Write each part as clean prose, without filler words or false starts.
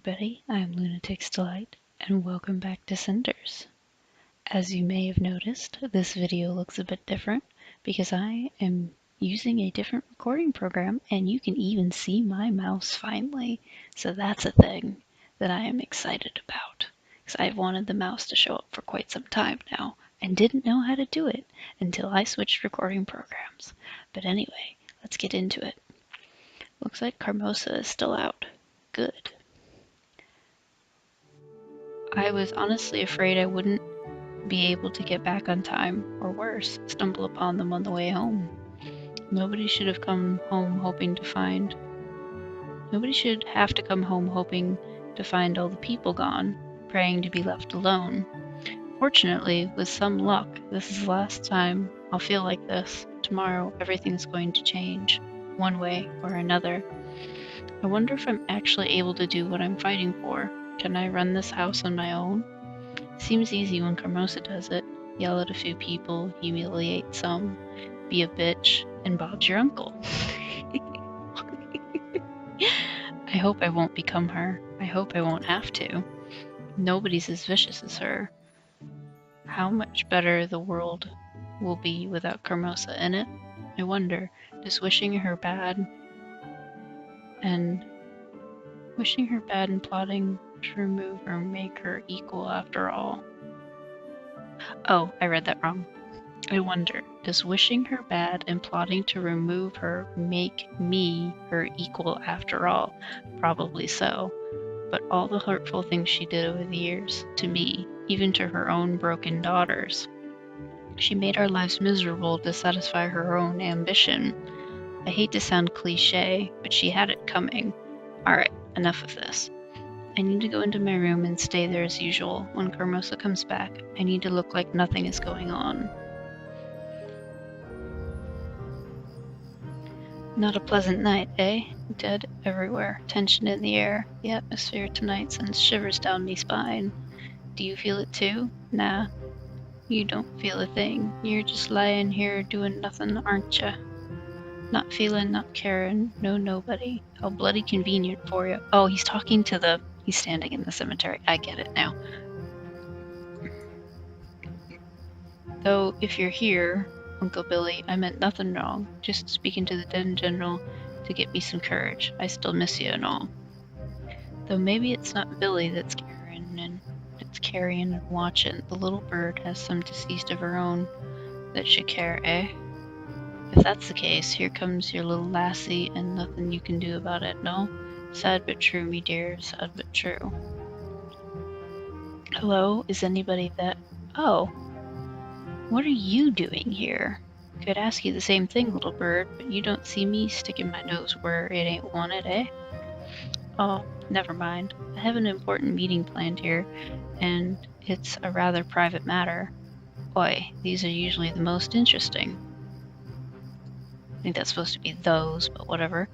everybody, I'm Lunatic's Delight, and welcome back to Cinders. As you may have noticed, this video looks a bit different because I am using a different recording program, and you can even see my mouse finally. So that's a thing that I am excited about, because I've wanted the mouse to show up for quite some time now, and didn't know how to do it until I switched recording programs. But anyway, let's get into it. Looks like Carmosa is still out. Good. I was honestly afraid I wouldn't be able to get back on time, or worse, stumble upon them on the way home. Nobody should have to come home hoping to find all the people gone, praying to be left alone. Fortunately, with some luck, this is the last time I'll feel like this. Tomorrow, everything's going to change, one way or another. I wonder if I'm actually able to do what I'm fighting for. Can I run this house on my own? Seems easy when Carmosa does it. Yell at a few people, humiliate some, be a bitch, and Bob's your uncle. I hope I won't become her. I hope I won't have to. Nobody's as vicious as her. How much better the world will be without Carmosa in it? I wonder, does wishing her bad and plotting to remove her make her equal after all? Oh, I read that wrong. I wonder, does wishing her bad and plotting to remove her make me her equal after all? Probably so. But all the hurtful things she did over the years, to me, even to her own broken daughters. She made our lives miserable to satisfy her own ambition. I hate to sound cliche, but she had it coming. Alright, enough of this. I need to go into my room and stay there as usual. When Carmosa comes back, I need to look like nothing is going on. Not a pleasant night, eh? Dead everywhere, tension in the air. The atmosphere tonight sends shivers down me spine. Do you feel it too? Nah, you don't feel a thing. You're just lying here doing nothing, aren't ya? Not feeling, not caring, no nobody. How bloody convenient for you. Oh, he's standing in the cemetery. I get it now. Though, if you're here, Uncle Billy, I meant nothing wrong. Just speaking to the dead in general to get me some courage. I still miss you and all. Though maybe it's not Billy that's carrying and watching. The little bird has some deceased of her own that should care, eh? If that's the case, here comes your little lassie and nothing you can do about it, no? Sad but true, me dear, sad but true. Hello, is anybody that... Oh, what are you doing here? Could ask you the same thing, little bird, but you don't see me sticking my nose where it ain't wanted, eh? Oh, never mind. I have an important meeting planned here, and it's a rather private matter. Boy, these are usually the most interesting. I think that's supposed to be those, but whatever.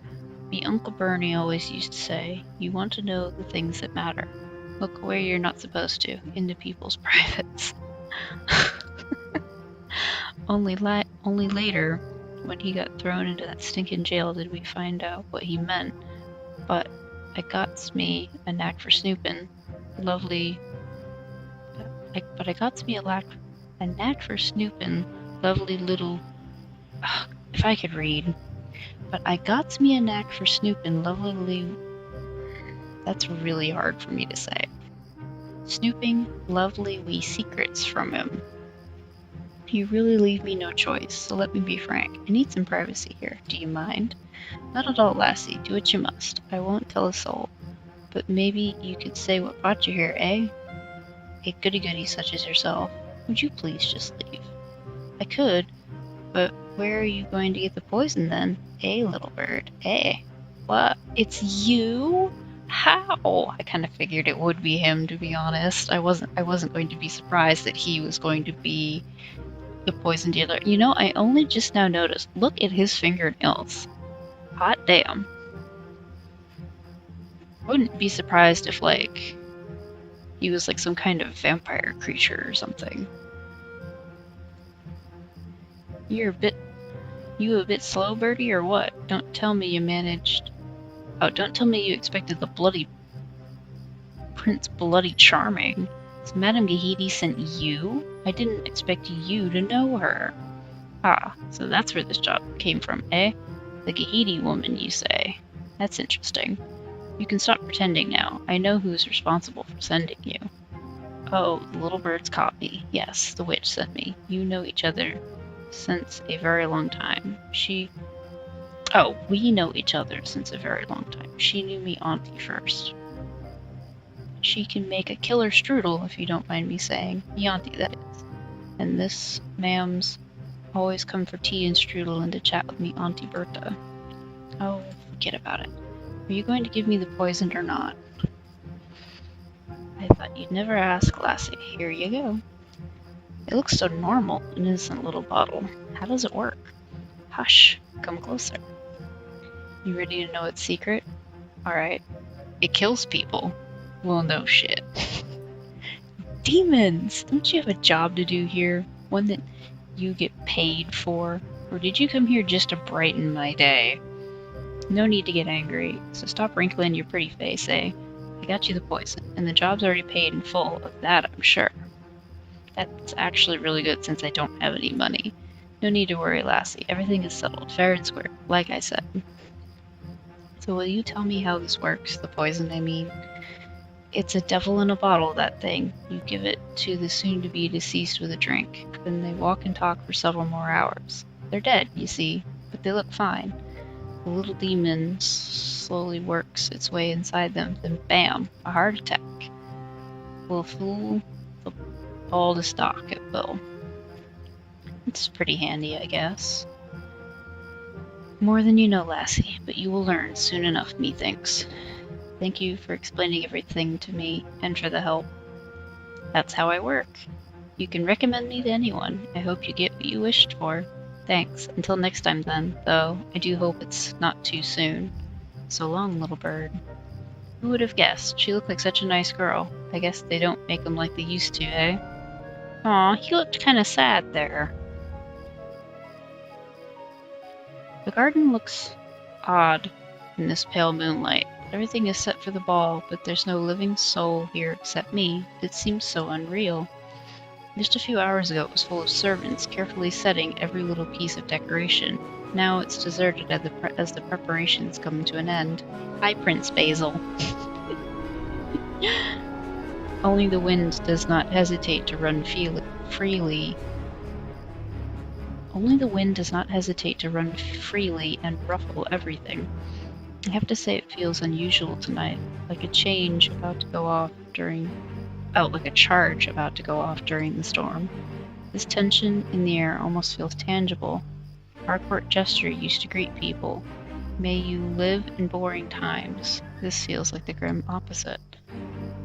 Me Uncle Bernie always used to say, you want to know the things that matter. Look where you're not supposed to, into people's privates. Only later, when he got thrown into that stinking jail, did we find out what he meant. But I got me a knack for snooping. A knack for snooping. Lovely little... if I could read. But I got me a knack for snooping lovely... That's really hard for me to say. Snooping lovely wee secrets from him. You really leave me no choice, so let me be frank. I need some privacy here. Do you mind? Not at all, lassie. Do what you must. I won't tell a soul. But maybe you could say what brought you here, eh? A goody-goody such as yourself. Would you please just leave? I could, but where are you going to get the poison then? Eh, little bird? Eh? What? It's you? How? I kind of figured it would be him, to be honest. I wasn't going to be surprised that he was going to be the poison dealer. You know, I only just now noticed. Look at his fingernails. Hot damn. Wouldn't be surprised if, like, he was like some kind of vampire creature or something. You a bit slow, birdie, or what? Don't tell me you expected the bloody Prince Bloody Charming. So Madame Gahidi sent you? I didn't expect you to know her. Ah, so that's where this job came from, eh? The Gahidi woman, you say? That's interesting. You can stop pretending now. I know who's responsible for sending you. Oh, the little bird's caught me. Yes, the witch sent me. You know each other since a very long time. Oh, we know each other since a very long time. She knew me auntie first. She can make a killer strudel, if you don't mind me saying. Me auntie, that is. And this, ma'am's, always come for tea and strudel and to chat with me Auntie Berta. Oh, forget about it. Are you going to give me the poison or not? I thought you'd never ask, lassie. Here you go. It looks so normal, an innocent little bottle. How does it work? Hush, come closer. You ready to know its secret? Alright. It kills people. Well, no shit. Demons! Don't you have a job to do here? One that you get paid for? Or did you come here just to brighten my day? No need to get angry, so stop wrinkling your pretty face, eh? I got you the poison, and the job's already paid in full, of that I'm sure. That's actually really good since I don't have any money. No need to worry, lassie. Everything is settled, fair and square, like I said. So will you tell me how this works? The poison, I mean. It's a devil in a bottle, that thing. You give it to the soon-to-be deceased with a drink. Then they walk and talk for several more hours. They're dead, you see, but they look fine. The little demon slowly works its way inside them, then bam, a heart attack. Will fool the ball to stock at will. It's pretty handy, I guess. More than you know, lassie, but you will learn soon enough, methinks. Thank you for explaining everything to me, and for the help. That's how I work. You can recommend me to anyone. I hope you get what you wished for. Thanks. Until next time then, though I do hope it's not too soon. So long, little bird. Who would have guessed? She looked like such a nice girl. I guess they don't make them like they used to, eh? Aw, he looked kinda sad there. The garden looks odd in this pale moonlight. Everything is set for the ball, but there's no living soul here except me. It seems so unreal. Just a few hours ago it was full of servants, carefully setting every little piece of decoration. Now it's deserted as the preparations come to an end. Hi, Prince Basil. Only the wind does not hesitate to run freely. Only the wind does not hesitate to run freely and ruffle everything. I have to say it feels unusual tonight, like a charge about to go off during the storm. This tension in the air almost feels tangible. Our court jester used to greet people. May you live in boring times. This feels like the grim opposite.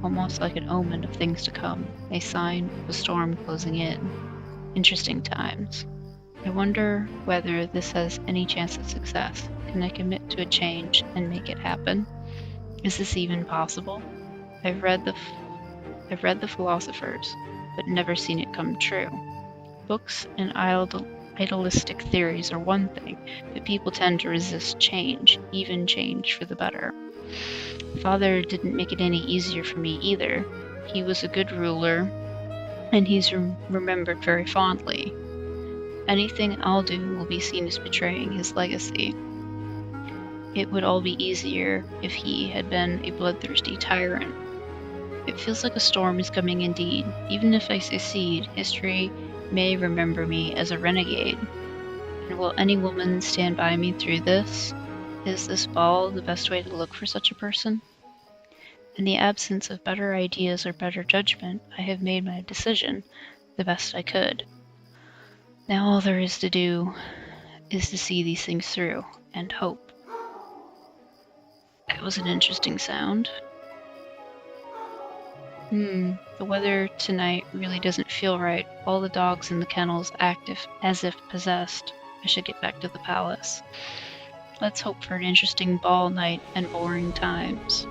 Almost like an omen of things to come, a sign of a storm closing in. Interesting times. I wonder whether this has any chance of success. Can I commit to a change and make it happen? Is this even possible? I've read the philosophers, but never seen it come true. Books and idealistic theories are one thing, but people tend to resist change, even change for the better. Father didn't make it any easier for me either. He was a good ruler, and he's remembered very fondly. Anything I'll do will be seen as betraying his legacy. It would all be easier if he had been a bloodthirsty tyrant. It feels like a storm is coming indeed. Even if I succeed, history may remember me as a renegade. And will any woman stand by me through this? Is this ball the best way to look for such a person? In the absence of better ideas or better judgment, I have made my decision the best I could. Now all there is to do is to see these things through, and hope. That was an interesting sound. The weather tonight really doesn't feel right. All the dogs in the kennels act as if possessed. I should get back to the palace. Let's hope for an interesting ball night and boring times.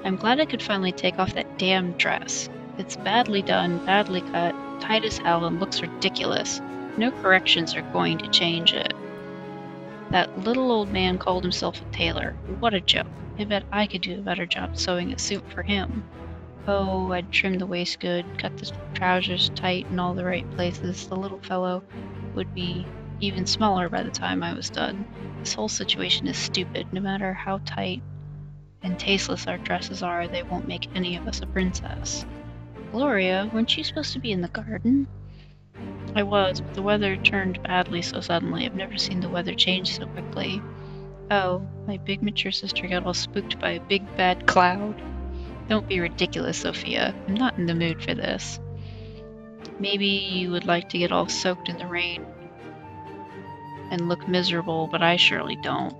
I'm glad I could finally take off that damn dress. It's badly done, badly cut, tight as hell, and looks ridiculous. No corrections are going to change it. That little old man called himself a tailor. What a joke. I bet I could do a better job sewing a suit for him. Oh, I'd trim the waist good, cut the trousers tight in all the right places. The little fellow would be even smaller by the time I was done. This whole situation is stupid. No matter how tight and tasteless our dresses are, they won't make any of us a princess. Gloria, weren't you supposed to be in the garden? I was, but the weather turned badly so suddenly. I've never seen the weather change so quickly. Oh, my big mature sister got all spooked by a big bad cloud. Don't be ridiculous, Sophia. I'm not in the mood for this. Maybe you would like to get all soaked in the rain and look miserable, but I surely don't.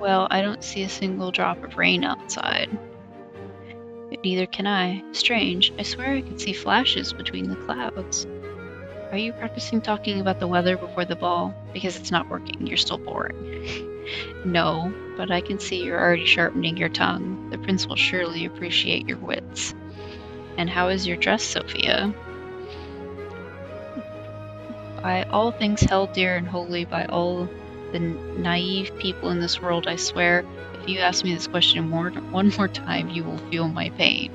Well, I don't see a single drop of rain outside. But neither can I. Strange. I swear I could see flashes between the clouds. Are you practicing talking about the weather before the ball? Because it's not working. You're still boring. No, but I can see you're already sharpening your tongue. The prince will surely appreciate your wits. And how is your dress, Sophia? By all things held dear and holy, by all the naive people in this world, I swear, if you ask me this question one more time, you will feel my pain.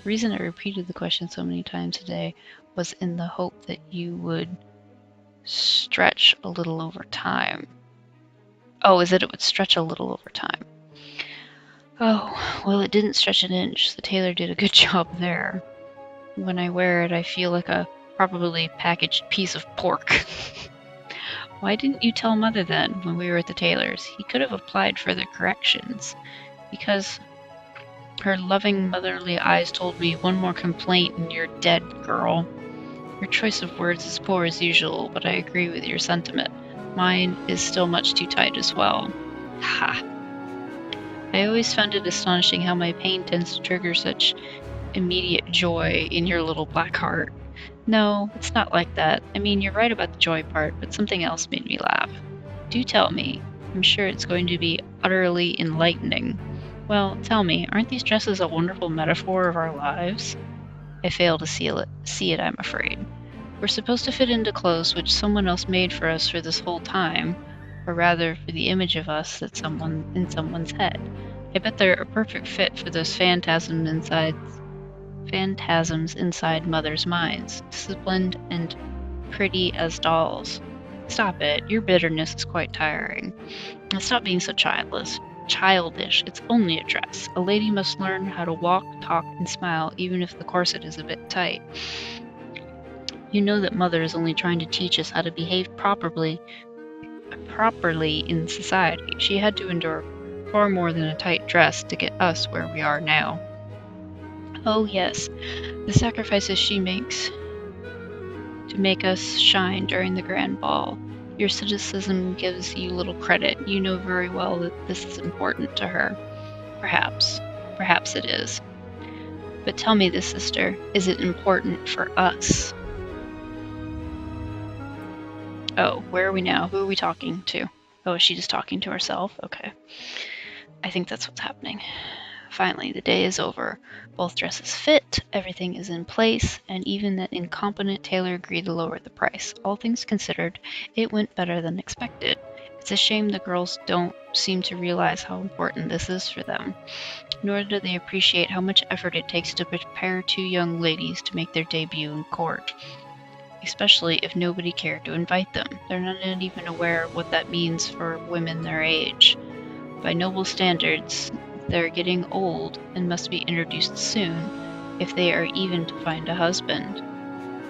The reason I repeated the question so many times today was in the hope that you would stretch a little over time. Oh, is that it would stretch a little over time? Oh, well, it didn't stretch an inch. The tailor did a good job there. When I wear it, I feel like a properly packaged piece of pork. Why didn't you tell Mother then, when we were at the tailor's? He could have applied further corrections. Because her loving motherly eyes told me, one more complaint and you're dead, girl. Your choice of words is poor as usual, but I agree with your sentiment. Mine is still much too tight as well. Ha! I always found it astonishing how my pain tends to trigger such immediate joy in your little black heart. No, it's not like that. I mean, you're right about the joy part, but something else made me laugh. Do tell me. I'm sure it's going to be utterly enlightening. Well, tell me, aren't these dresses a wonderful metaphor of our lives? I fail to see it, I'm afraid. We're supposed to fit into clothes which someone else made for us for this whole time, or rather for the image of us that's in someone's head. I bet they're a perfect fit for those phantasms inside mothers' minds, disciplined and pretty as dolls. Stop it, your bitterness is quite tiring. And stop being so childish. It's only a dress. A lady must learn how to walk, talk, and smile, even if the corset is a bit tight. You know that Mother is only trying to teach us how to behave properly in society. She had to endure far more than a tight dress to get us where we are now. Oh yes, the sacrifices she makes to make us shine during the grand ball. Your cynicism gives you little credit. You know very well that this is important to her. Perhaps it is. But tell me this, sister, is it important for us? Oh, where are we now? Who are we talking to? Oh, is she just talking to herself? Okay. I think that's what's happening. Finally, the day is over. Both dresses fit, everything is in place, and even that incompetent tailor agreed to lower the price. All things considered, it went better than expected. It's a shame the girls don't seem to realize how important this is for them, nor do they appreciate how much effort it takes to prepare two young ladies to make their debut in court, especially if nobody cared to invite them. They're not even aware of what that means for women their age. By noble standards, they're getting old and must be introduced soon, if they are even to find a husband.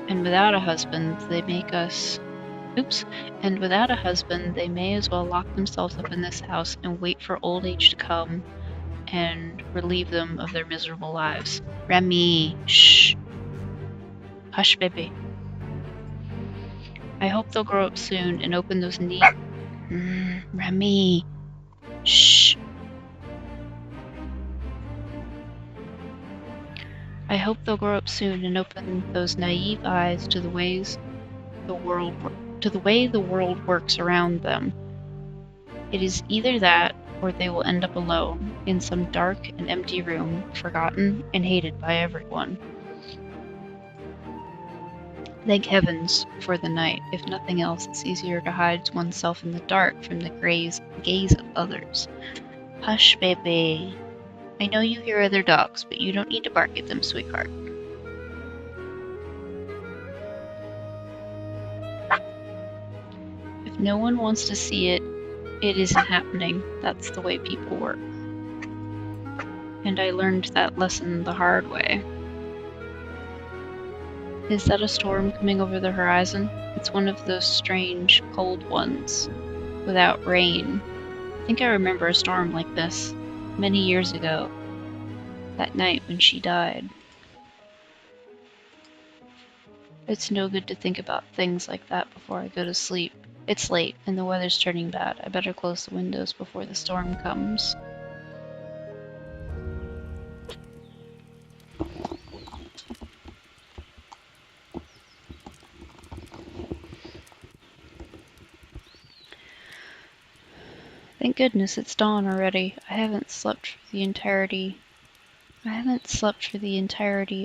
And without a husband, they may as well lock themselves up in this house and wait for old age to come and relieve them of their miserable lives. Remy, shh. Hush, baby. I hope they'll grow up soon and open those neat... Remy, shh. I hope they'll grow up soon and open those naive eyes to the way the world works around them. It is either that, or they will end up alone in some dark and empty room, forgotten and hated by everyone. Thank heavens for the night. If nothing else, it's easier to hide oneself in the dark from the gaze of others. Hush, baby. I know you hear other dogs, but you don't need to bark at them, sweetheart. If no one wants to see it, it isn't happening. That's the way people work. And I learned that lesson the hard way. Is that a storm coming over the horizon? It's one of those strange, cold ones, without rain. I think I remember a storm like this, many years ago, that night when she died. It's no good to think about things like that before I go to sleep. It's late, and the weather's turning bad. I better close the windows before the storm comes. Thank goodness it's dawn already. I haven't slept for the entirety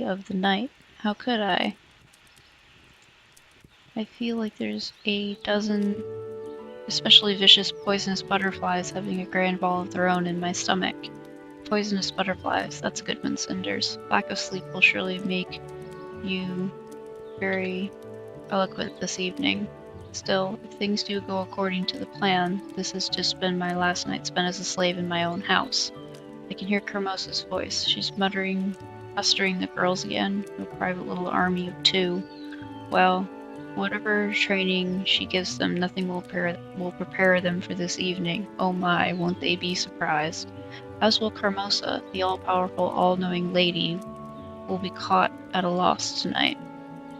of the night. How could I? I feel like there's a dozen especially vicious poisonous butterflies having a grand ball of their own in my stomach. Poisonous butterflies, that's a good one, Cinders. Lack of sleep will surely make you very eloquent this evening. Still, if things do go according to the plan, this has just been my last night spent as a slave in my own house. I can hear Kermosa's voice. She's mustering the girls again, a private little army of 2. Well, whatever training she gives them, nothing will prepare them for this evening. Oh my, won't they be surprised? As will Kermosa, the all-powerful, all-knowing lady, will be caught at a loss tonight.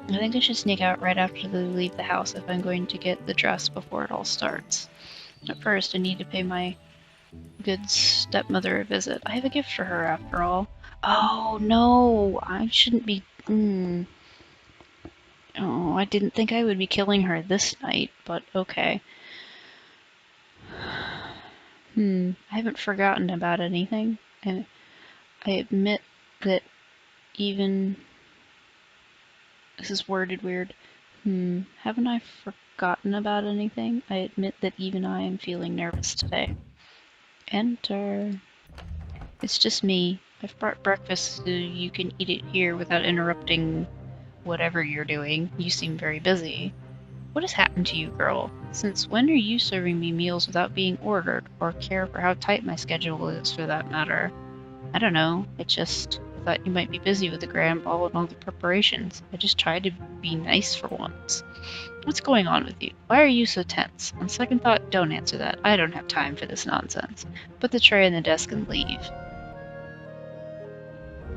I think I should sneak out right after they leave the house if I'm going to get the dress before it all starts. But first, I need to pay my good stepmother a visit. I have a gift for her, after all. Oh, no! I shouldn't be... Oh, I didn't think I would be killing her this night, but okay. I haven't forgotten about anything, and I admit that even... This is worded weird. Haven't I forgotten about anything? I admit that even I am feeling nervous today. Enter. It's just me. I've brought breakfast so you can eat it here without interrupting whatever you're doing. You seem very busy. What has happened to you, girl? Since when are you serving me meals without being ordered, or care for how tight my schedule is for that matter? I don't know. I thought you might be busy with the grand ball and all the preparations. I just tried to be nice for once. What's going on with you? Why are you so tense? On second thought, don't answer that. I don't have time for this nonsense. Put the tray on the desk and leave.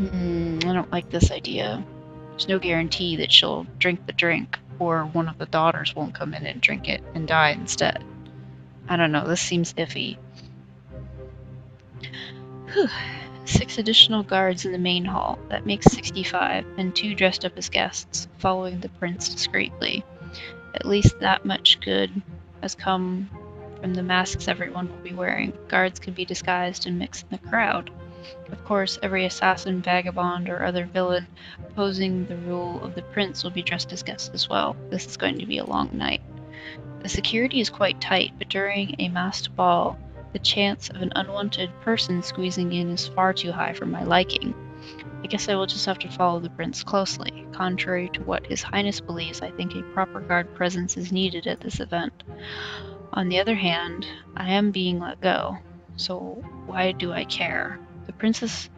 I don't like this idea. There's no guarantee that she'll drink the drink, or one of the daughters won't come in and drink it and die instead. I don't know, this seems iffy. 6 additional guards in the main hall. That makes 65, and 2 dressed up as guests, following the prince discreetly. At least that much good has come from the masks everyone will be wearing. Guards can be disguised and mix in the crowd. Of course, every assassin, vagabond, or other villain opposing the rule of the prince will be dressed as guests as well. This is going to be a long night. The security is quite tight, but during a masked ball, the chance of an unwanted person squeezing in is far too high for my liking. I guess I will just have to follow the prince closely. Contrary to what His Highness believes, I think a proper guard presence is needed at this event. On the other hand, I am being let go, so why do I care? The princess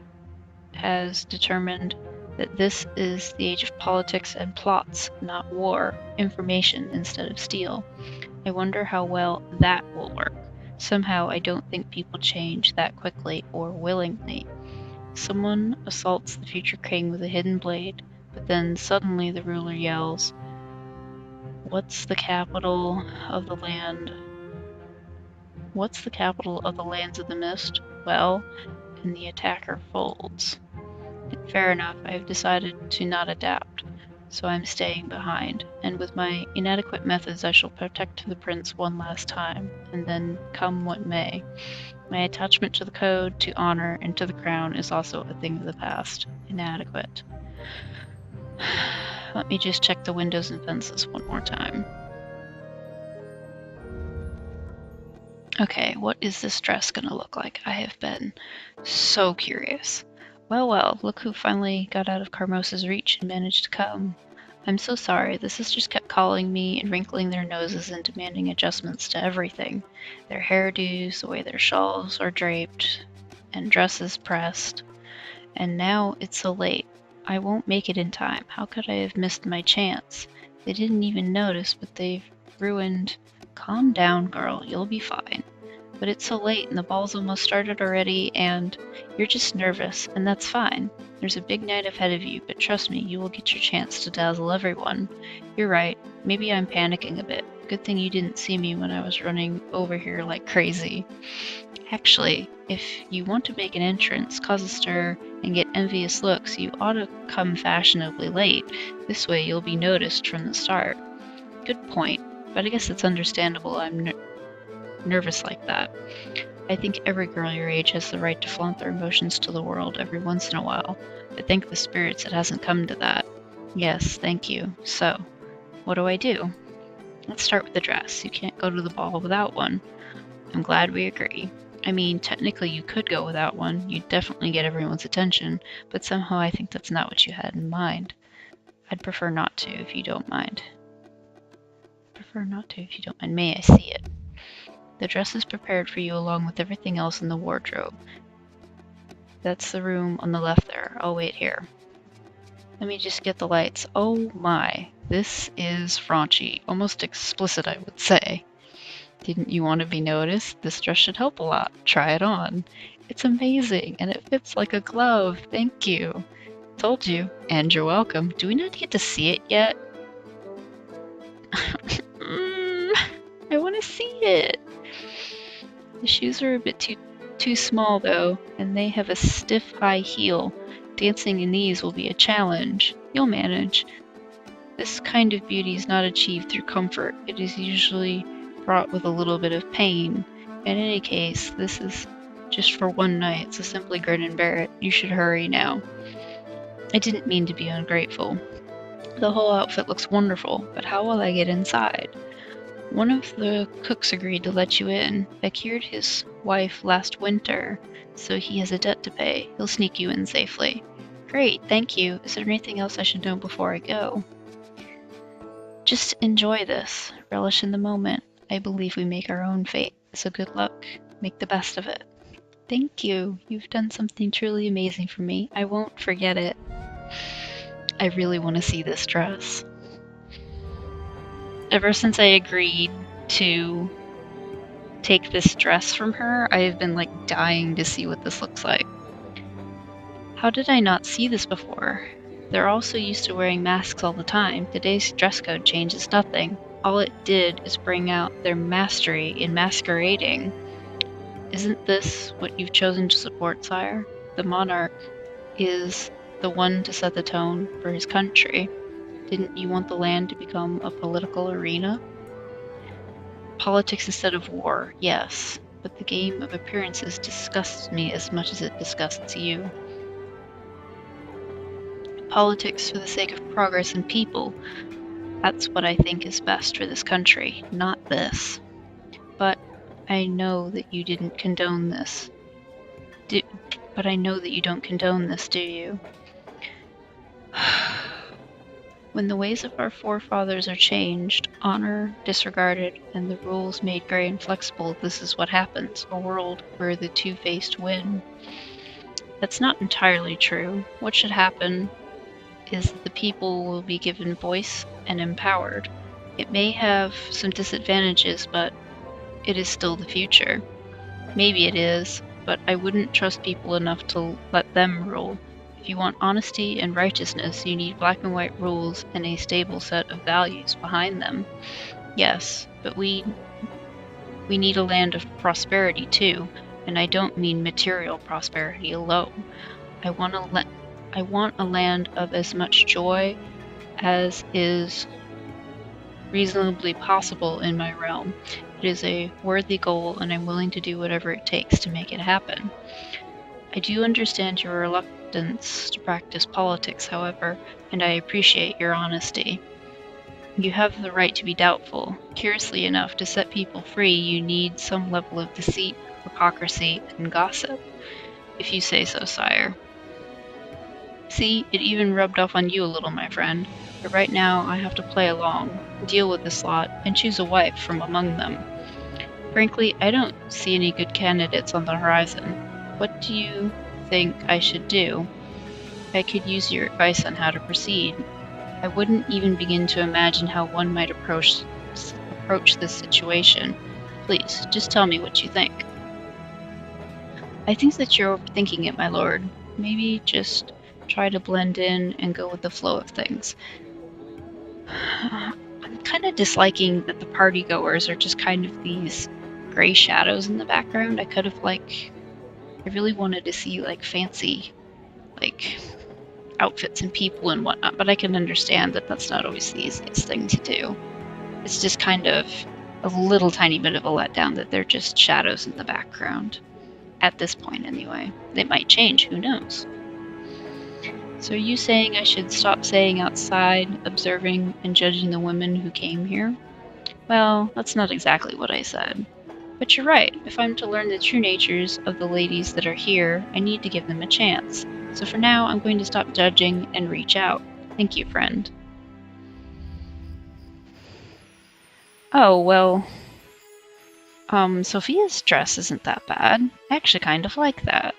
has determined that this is the age of politics and plots, not war, information instead of steel. I wonder how well that will work. Somehow I don't think people change that quickly or willingly. Someone assaults the future king with a hidden blade, but then suddenly the ruler yells, "What's the capital of the land? What's the capital of the lands of the mist?" Well, and the attacker folds. Fair enough, I have decided to not adapt, so I'm staying behind, and with my inadequate methods I shall protect the prince one last time, and then come what may. My attachment to the code, to honor, and to the crown is also a thing of the past. Inadequate. Let me just check the windows and fences one more time. Okay, what is this dress gonna look like? I have been so curious. Well, look who finally got out of Carmosa's reach and managed to come. I'm so sorry, this has just kept calling me and wrinkling their noses and demanding adjustments to everything. Their hairdos, the way their shawls are draped, and dresses pressed. And now it's so late. I won't make it in time. How could I have missed my chance? They didn't even notice, but they've ruined... Calm down, girl. You'll be fine. But it's so late and the ball's almost started already and you're just nervous, and that's fine. There's a big night ahead of you, but trust me, you will get your chance to dazzle everyone. You're right. Maybe I'm panicking a bit. Good thing you didn't see me when I was running over here like crazy. Actually, if you want to make an entrance, cause a stir, and get envious looks, you ought to come fashionably late. This way you'll be noticed from the start. Good point, but I guess it's understandable I'm nervous like that. I think every girl your age has the right to flaunt their emotions to the world every once in a while, but thank the spirits it hasn't come to that. Yes, thank you. So, what do I do? Let's start with the dress. You can't go to the ball without one. I'm glad we agree. I mean, technically you could go without one. You'd definitely get everyone's attention, but somehow I think that's not what you had in mind. I'd prefer not to, if you don't mind. May I see it? The dress is prepared for you along with everything else in the wardrobe. That's the room on the left there. I'll wait here. Let me just get the lights. Oh my, this is raunchy. Almost explicit, I would say. Didn't you want to be noticed? This dress should help a lot. Try it on. It's amazing, and it fits like a glove. Thank you. Told you. And you're welcome. Do we not get to see it yet? I want to see it. The shoes are a bit too small though, and they have a stiff high heel. Dancing in these will be a challenge. You'll manage. This kind of beauty is not achieved through comfort. It is usually brought with a little bit of pain. In any case, this is just for one night, so simply grin and bear it. You should hurry now. I didn't mean to be ungrateful. The whole outfit looks wonderful, but how will I get inside? One of the cooks agreed to let you in. I cured his wife last winter, so he has a debt to pay. He'll sneak you in safely. Great, thank you. Is there anything else I should know before I go? Just enjoy this. Relish in the moment. I believe we make our own fate, so good luck. Make the best of it. Thank you. You've done something truly amazing for me. I won't forget it. I really want to see this dress. Ever since I agreed to take this dress from her, I have been like dying to see what this looks like. How did I not see this before? They're all so used to wearing masks all the time. Today's dress code changes nothing. All it did is bring out their mastery in masquerading. Isn't this what you've chosen to support, sire? The monarch is the one to set the tone for his country. Didn't you want the land to become a political arena? Politics instead of war, yes, but the game of appearances disgusts me as much as it disgusts you. Politics for the sake of progress and people, that's what I think is best for this country, not this. But I know that you didn't condone this. But I know that you don't condone this, do you? When the ways of our forefathers are changed, honor disregarded, and the rules made gray and flexible, this is what happens, a world where the two-faced win. That's not entirely true. What should happen is that the people will be given voice and empowered. It may have some disadvantages, but it is still the future. Maybe it is, but I wouldn't trust people enough to let them rule. If you want honesty and righteousness, you need black and white rules and a stable set of values behind them. Yes, but we need a land of prosperity too, and I don't mean material prosperity alone. I want a land of as much joy as is reasonably possible in my realm. It is a worthy goal, and I'm willing to do whatever it takes to make it happen. I do understand your reluctance to practice politics, however, and I appreciate your honesty. You have the right to be doubtful. Curiously enough, to set people free, you need some level of deceit, hypocrisy, and gossip. If you say so, sire. See, it even rubbed off on you a little, my friend. But right now, I have to play along, deal with this lot, and choose a wife from among them. Frankly, I don't see any good candidates on the horizon. What do you think I should do? I could use your advice on how to proceed. I wouldn't even begin to imagine how one might approach this situation. Please, just tell me what you think. I think that you're overthinking it, my lord. Maybe just try to blend in and go with the flow of things. I'm kind of disliking that the partygoers are just kind of these gray shadows in the background. I really wanted to see fancy outfits and people and whatnot, but I can understand that that's not always the easiest thing to do. It's just kind of a little tiny bit of a letdown that they're just shadows in the background. At this point, anyway. It might change, who knows? So are you saying I should stop staying outside, observing and judging the women who came here? Well, that's not exactly what I said. But you're right. If I'm to learn the true natures of the ladies that are here, I need to give them a chance. So for now, I'm going to stop judging and reach out. Thank you, friend. Oh, well... Sophia's dress isn't that bad. I actually kind of like that.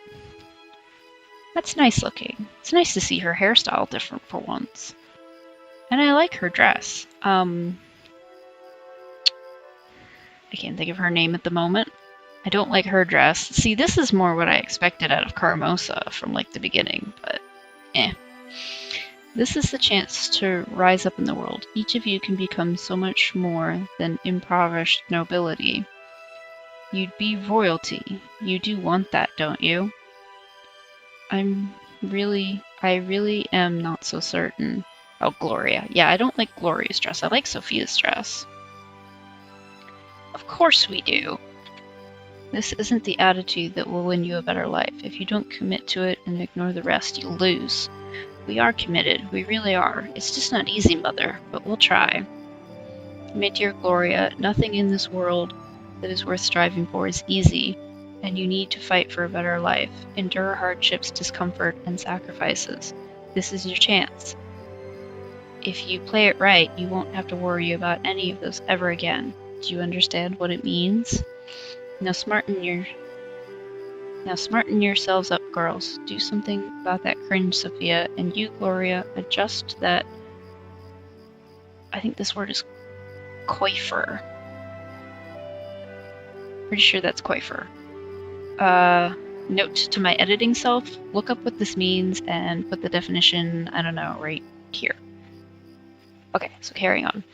That's nice looking. It's nice to see her hairstyle different for once. And I like her dress. I can't think of her name at the moment. I don't like her dress. See, this is more what I expected out of Caramosa from the beginning, but eh. This is the chance to rise up in the world. Each of you can become so much more than impoverished nobility. You'd be royalty. You do want that, don't you? I really am not so certain. Oh, Gloria. Yeah, I don't like Gloria's dress. I like Sophia's dress. Of course we do. This isn't the attitude that will win you a better life. If you don't commit to it and ignore the rest, you'll lose. We are committed. We really are. It's just not easy, Mother, but we'll try. My dear Gloria, nothing in this world that is worth striving for is easy, and you need to fight for a better life. Endure hardships, discomfort, and sacrifices. This is your chance. If you play it right, you won't have to worry about any of those ever again. Do you understand what it means? Now smarten yourselves up, girls. Do something about that cringe, Sophia, and you, Gloria, adjust that... I think this word is coifer. Pretty sure that's coifer. Note to my editing self, look up what this means and put the definition, I don't know, right here. Okay, so carrying on.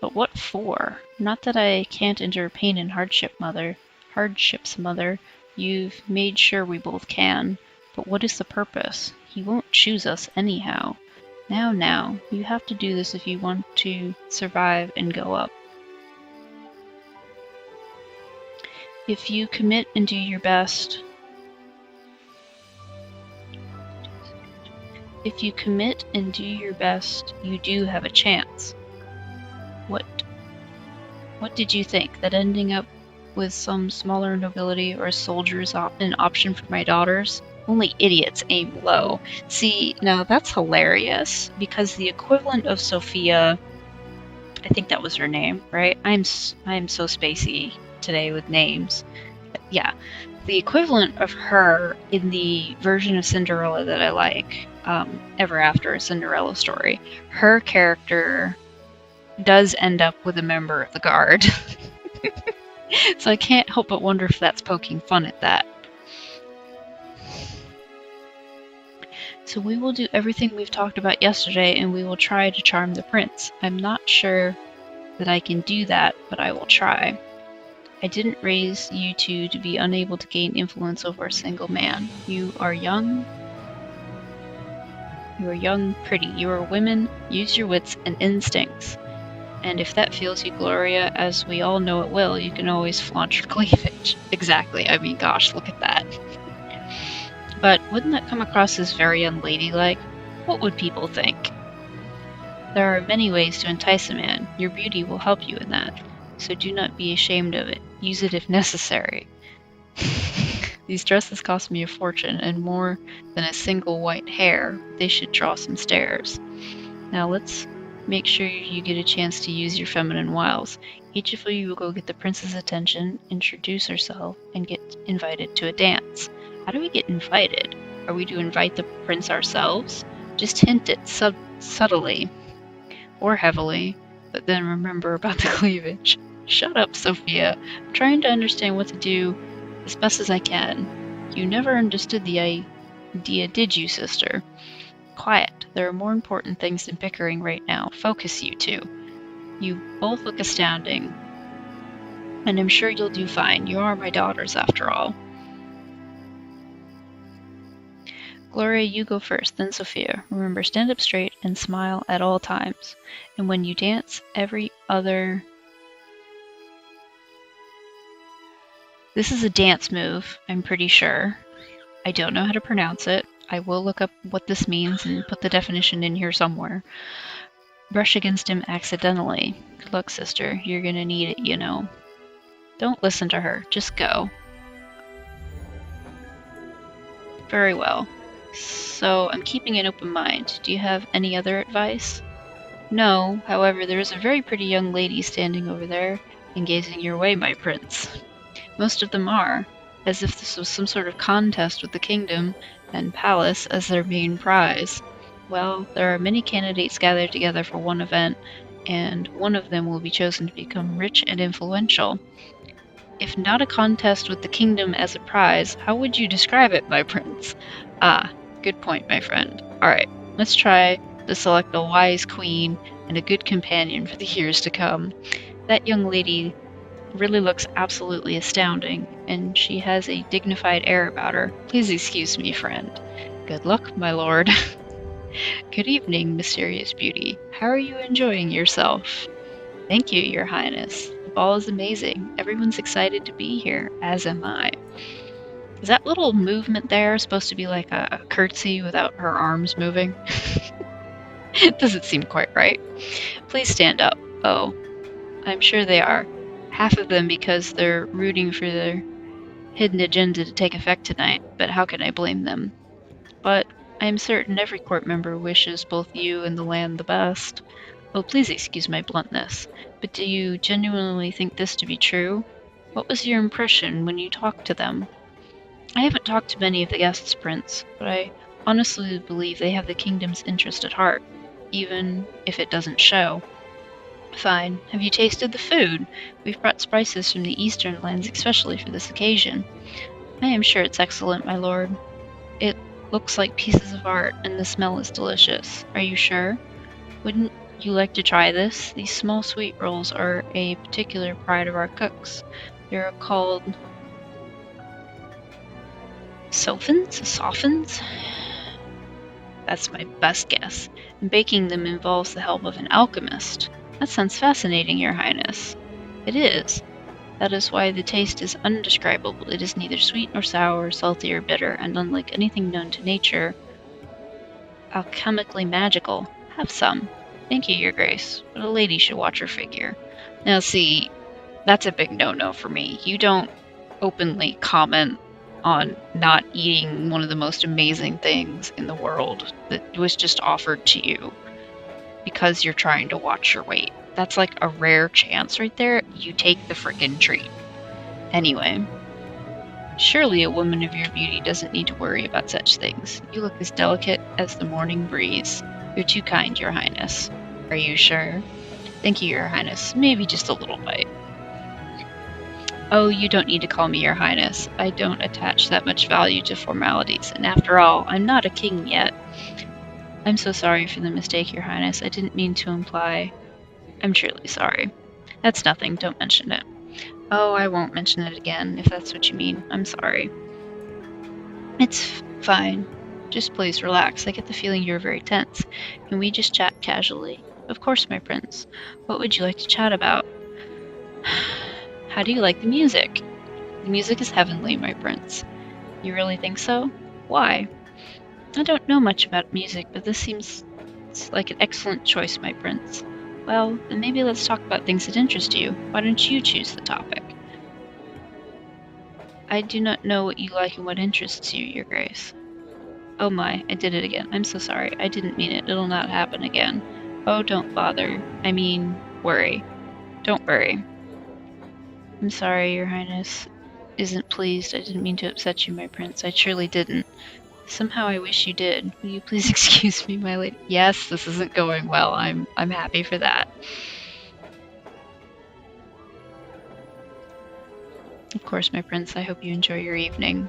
But what for? Not that I can't endure pain and hardships, Mother. You've made sure we both can. But what is the purpose? He won't choose us anyhow. Now, you have to do this if you want to survive and go up. If you commit and do your best... If you commit and do your best, you do have a chance. What did you think? That ending up with some smaller nobility or soldiers an option for my daughters? Only idiots aim low. See, now that's hilarious, because the equivalent of Sophia, I think that was her name, right? I'm so spacey today with names. Yeah, the equivalent of her in the version of Cinderella that I like, Ever After, a Cinderella story, her character does end up with a member of the guard. So I can't help but wonder if that's poking fun at that. So we will do everything we've talked about yesterday, and we will try to charm the prince. I'm not sure that I can do that, but I will try. I didn't raise you two to be unable to gain influence over a single man. You are young. You are young, pretty. You are women. Use your wits and instincts. And if that feels you, Gloria, as we all know it will, you can always flaunt your cleavage. Exactly. I mean, gosh, look at that. But wouldn't that come across as very unladylike? What would people think? There are many ways to entice a man. Your beauty will help you in that. So do not be ashamed of it. Use it if necessary. These dresses cost me a fortune, and more than a single white hair. They should draw some stares. Now let's make sure you get a chance to use your feminine wiles. Each of you will go get the prince's attention, introduce herself, and get invited to a dance. How do we get invited? Are we to invite the prince ourselves? Just hint it subtly or heavily, but then remember about the cleavage. Shut up, Sophia. I'm trying to understand what to do as best as I can. You never understood the idea, did you, sister? Quiet. There are more important things than bickering right now. Focus, you two. You both look astounding, and I'm sure you'll do fine. You are my daughters, after all. Gloria, you go first, then Sophia. Remember, stand up straight and smile at all times. And when you dance, every other... This is a dance move, I'm pretty sure. I don't know how to pronounce it. I will look up what this means and put the definition in here somewhere. Brush against him accidentally. Good luck, sister. You're gonna need it, you know. Don't listen to her. Just go. Very well. So, I'm keeping an open mind. Do you have any other advice? No, however, there is a very pretty young lady standing over there and gazing your way, my prince. Most of them are, as if this was some sort of contest with the kingdom and palace as their main prize. Well, there are many candidates gathered together for one event, and one of them will be chosen to become rich and influential. If not a contest with the kingdom as a prize, how would you describe it, my prince? Ah, good point, my friend. Alright, let's try to select a wise queen and a good companion for the years to come. That young lady really looks absolutely astounding, and she has a dignified air about her. Please excuse me, friend. Good luck, my lord. Good evening, mysterious beauty. How are you enjoying yourself? Thank you, your highness. The ball is amazing. Everyone's excited to be here, as am I. Is that little movement there supposed to be like a curtsy without her arms moving? It doesn't seem quite right. Please stand up. Oh, I'm sure they are. Half of them because they're rooting for their hidden agenda to take effect tonight, but how can I blame them? But I am certain every court member wishes both you and the land the best. Oh, please excuse my bluntness, but do you genuinely think this to be true? What was your impression when you talked to them? I haven't talked to many of the guests, Prince, but I honestly believe they have the kingdom's interest at heart, even if it doesn't show. Fine. Have you tasted the food? We've brought spices from the eastern lands especially for this occasion. I am sure it's excellent, my lord. It looks like pieces of art, and the smell is delicious. Are you sure? Wouldn't you like to try this? These small sweet rolls are a particular pride of our cooks. They're called... Soffins? That's my best guess. And baking them involves the help of an alchemist. That sounds fascinating, your highness. It is. That is why the taste is undescribable. It is neither sweet nor sour, salty or bitter, and unlike anything known to nature, alchemically magical. Have some. Thank you, your grace, but a lady should watch her figure. Now see, that's a big no-no for me. You don't openly comment on not eating one of the most amazing things in the world that was just offered to you because you're trying to watch your weight. That's like a rare chance right there. You take the frickin' treat. Anyway, surely a woman of your beauty doesn't need to worry about such things. You look as delicate as the morning breeze. You're too kind, your highness. Are you sure? Thank you, your highness. Maybe just a little bite. Oh, you don't need to call me your highness. I don't attach that much value to formalities, and after all, I'm not a king yet. I'm so sorry for the mistake, your highness. I didn't mean to imply... I'm truly sorry. That's nothing, don't mention it. Oh, I won't mention it again, if that's what you mean. I'm sorry. It's fine. Just please relax. I get the feeling you're very tense. Can we just chat casually? Of course, my prince. What would you like to chat about? How do you like the music? The music is heavenly, my prince. You really think so? Why? I don't know much about music, but this seems like an excellent choice, my prince. Well, then maybe let's talk about things that interest you. Why don't you choose the topic? I do not know what you like and what interests you, your grace. Oh my, I did it again. I'm so sorry. I didn't mean it. It'll not happen again. Oh, don't bother. I mean, worry. Don't worry. I'm sorry, your highness isn't pleased. I didn't mean to upset you, my prince. I surely didn't. Somehow I wish you did. Will you please excuse me, my lady? Yes, this isn't going well. I'm happy for that. Of course, my prince, I hope you enjoy your evening.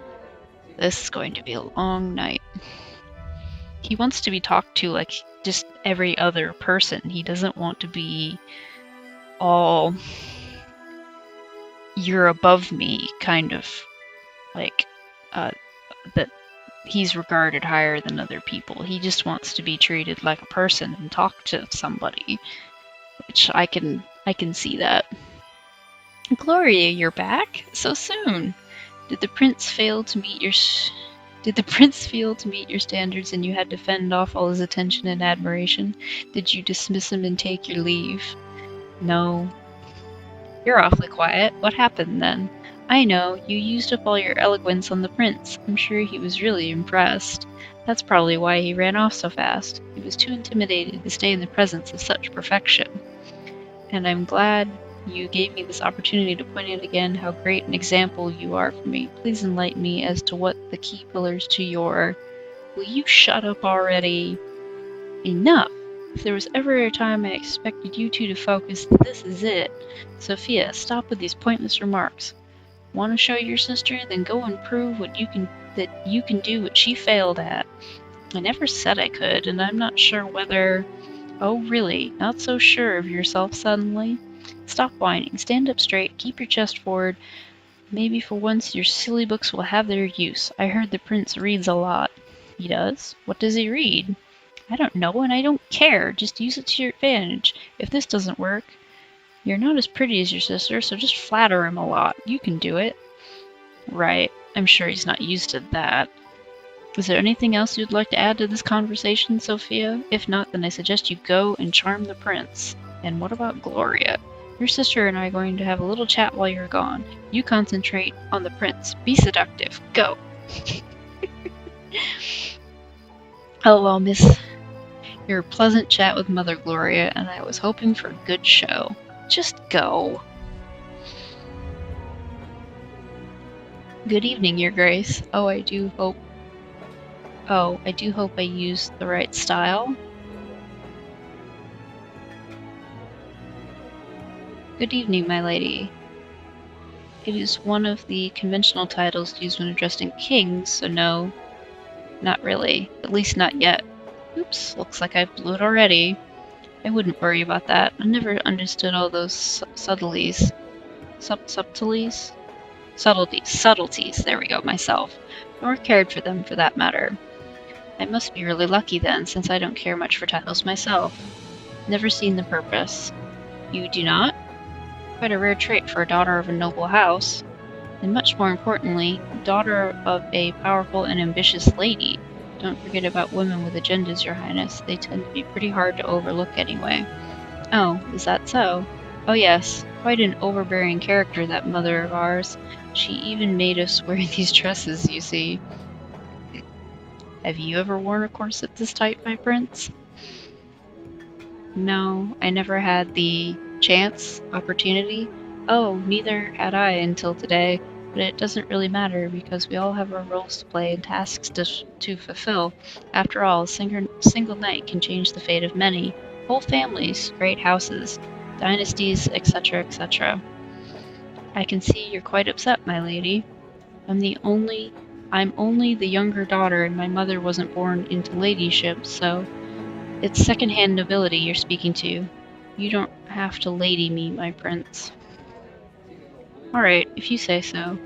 This is going to be a long night. He wants to be talked to like just every other person. He doesn't want to be all you're above me kind of like that he's regarded higher than other people. He just wants to be treated like a person and talk to somebody, which I can see that. Gloria, you're back so soon. Did the prince fail to meet your standards and you had to fend off all his attention and admiration? Did you dismiss him and take your leave? No. You're awfully quiet. What happened then? I know, you used up all your eloquence on the prince. I'm sure he was really impressed. That's probably why he ran off so fast. He was too intimidated to stay in the presence of such perfection. And I'm glad you gave me this opportunity to point out again how great an example you are for me. Please enlighten me as to what the key pillars to your... Will you shut up already? Enough! If there was ever a time I expected you two to focus, this is it. Sophia, stop with these pointless remarks. Want to show your sister? Then go and prove that you can do what she failed at. I never said I could, and I'm not sure whether... Oh, really? Not so sure of yourself suddenly? Stop whining. Stand up straight. Keep your chest forward. Maybe for once your silly books will have their use. I heard the prince reads a lot. He does? What does he read? I don't know, and I don't care. Just use it to your advantage. If this doesn't work, you're not as pretty as your sister, so just flatter him a lot. You can do it. Right. I'm sure he's not used to that. Is there anything else you'd like to add to this conversation, Sophia? If not, then I suggest you go and charm the prince. And what about Gloria? Your sister and I are going to have a little chat while you're gone. You concentrate on the prince. Be seductive. Go. Oh, I'll miss your pleasant chat with Mother Gloria, and I was hoping for a good show. Just go. Good evening, Your Grace. I do hope I used the right style. Good evening, my lady. It is one of the conventional titles used when addressing kings, so no, not really. At least not yet. Oops, looks like I blew it already. I wouldn't worry about that. I never understood all those subtleties. Subtleties? Subtleties, there we go, myself. Nor cared for them, for that matter. I must be really lucky then, since I don't care much for titles myself. Never seen the purpose. You do not? Quite a rare trait for a daughter of a noble house. And much more importantly, daughter of a powerful and ambitious lady. Don't forget about women with agendas, Your Highness. They tend to be pretty hard to overlook anyway. Oh, is that so? Oh yes, quite an overbearing character, that mother of ours. She even made us wear these dresses, you see. Have you ever worn a corset this tight, my prince? No, I never had the opportunity. Oh, neither had I until today, but it doesn't really matter because we all have our roles to play and tasks to fulfill. After all, a single night can change the fate of many, whole families, great houses, dynasties, etc., etc. I can see you're quite upset, my lady. I'm only the younger daughter, and my mother wasn't born into ladyship, so it's second-hand nobility you're speaking to. You don't have to lady me, my prince. Alright, if you say so.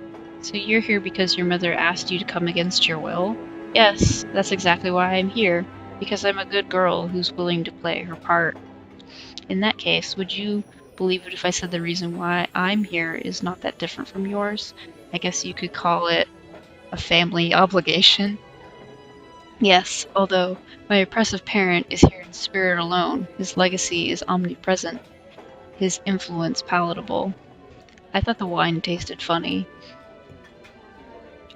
So you're here because your mother asked you to come against your will? Yes, that's exactly why I'm here. Because I'm a good girl who's willing to play her part. In that case, would you believe it if I said the reason why I'm here is not that different from yours? I guess you could call it a family obligation. Yes, although my oppressive parent is here in spirit alone, his legacy is omnipresent, his influence palatable. I thought the wine tasted funny.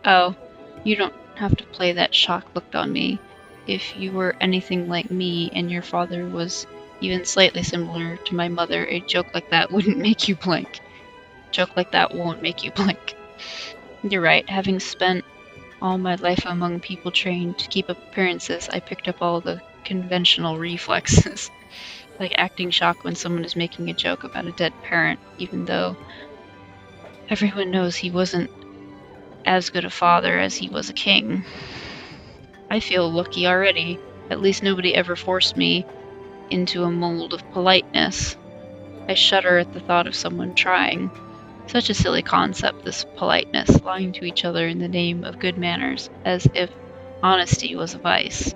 Oh, you don't have to play that shocked look on me. If you were anything like me and your father was even slightly similar to my mother, a joke like that wouldn't make you blink. A joke like that won't make you blink. You're right, having spent all my life among people trained to keep up appearances, I picked up all the conventional reflexes, like acting shocked when someone is making a joke about a dead parent, even though everyone knows he wasn't as good a father as he was a king. I feel lucky already. At least nobody ever forced me into a mold of politeness. I shudder at the thought of someone trying. Such a silly concept, this politeness, lying to each other in the name of good manners, as if honesty was a vice.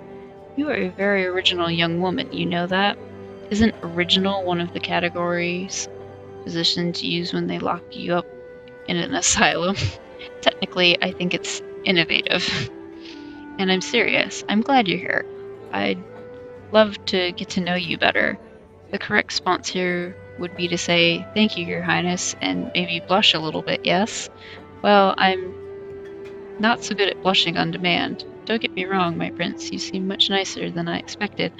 You are a very original young woman, you know that? Isn't original one of the categories physicians use when they lock you up in an asylum? Technically, I think it's innovative. And I'm serious. I'm glad you're here. I'd love to get to know you better. The correct response here would be to say, "Thank you, Your Highness," and maybe blush a little bit, yes? Well, I'm not so good at blushing on demand. Don't get me wrong, my prince, you seem much nicer than I expected,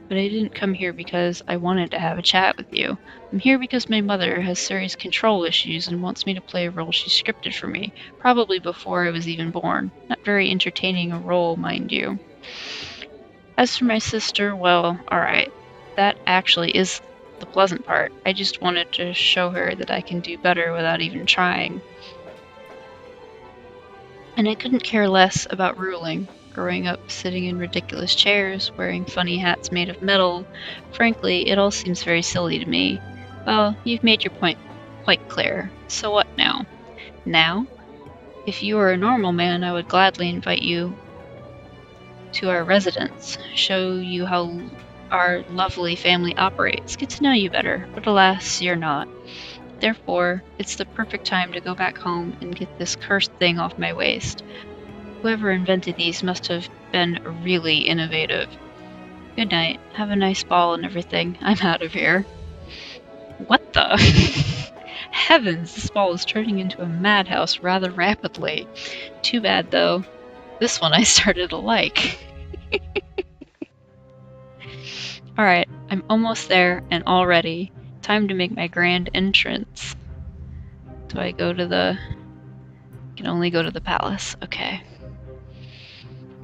but I didn't come here because I wanted to have a chat with you. I'm here because my mother has serious control issues and wants me to play a role she scripted for me, probably before I was even born. Not very entertaining a role, mind you. As for my sister, well, alright. That actually is the pleasant part. I just wanted to show her that I can do better without even trying. And I couldn't care less about ruling. Growing up sitting in ridiculous chairs, wearing funny hats made of metal, frankly, it all seems very silly to me. Well, you've made your point quite clear. So what now? Now? If you were a normal man, I would gladly invite you to our residence, show you how our lovely family operates, get to know you better, but alas, you're not. Therefore, it's the perfect time to go back home and get this cursed thing off my waist. Whoever invented these must have been really innovative. Good night. Have a nice ball and everything. I'm out of here. What the? Heavens, this ball is turning into a madhouse rather rapidly. Too bad, though. This one I started to like. Alright, I'm almost there and all ready. Time to make my grand entrance. Do I go to the... I can only go to the palace. Okay.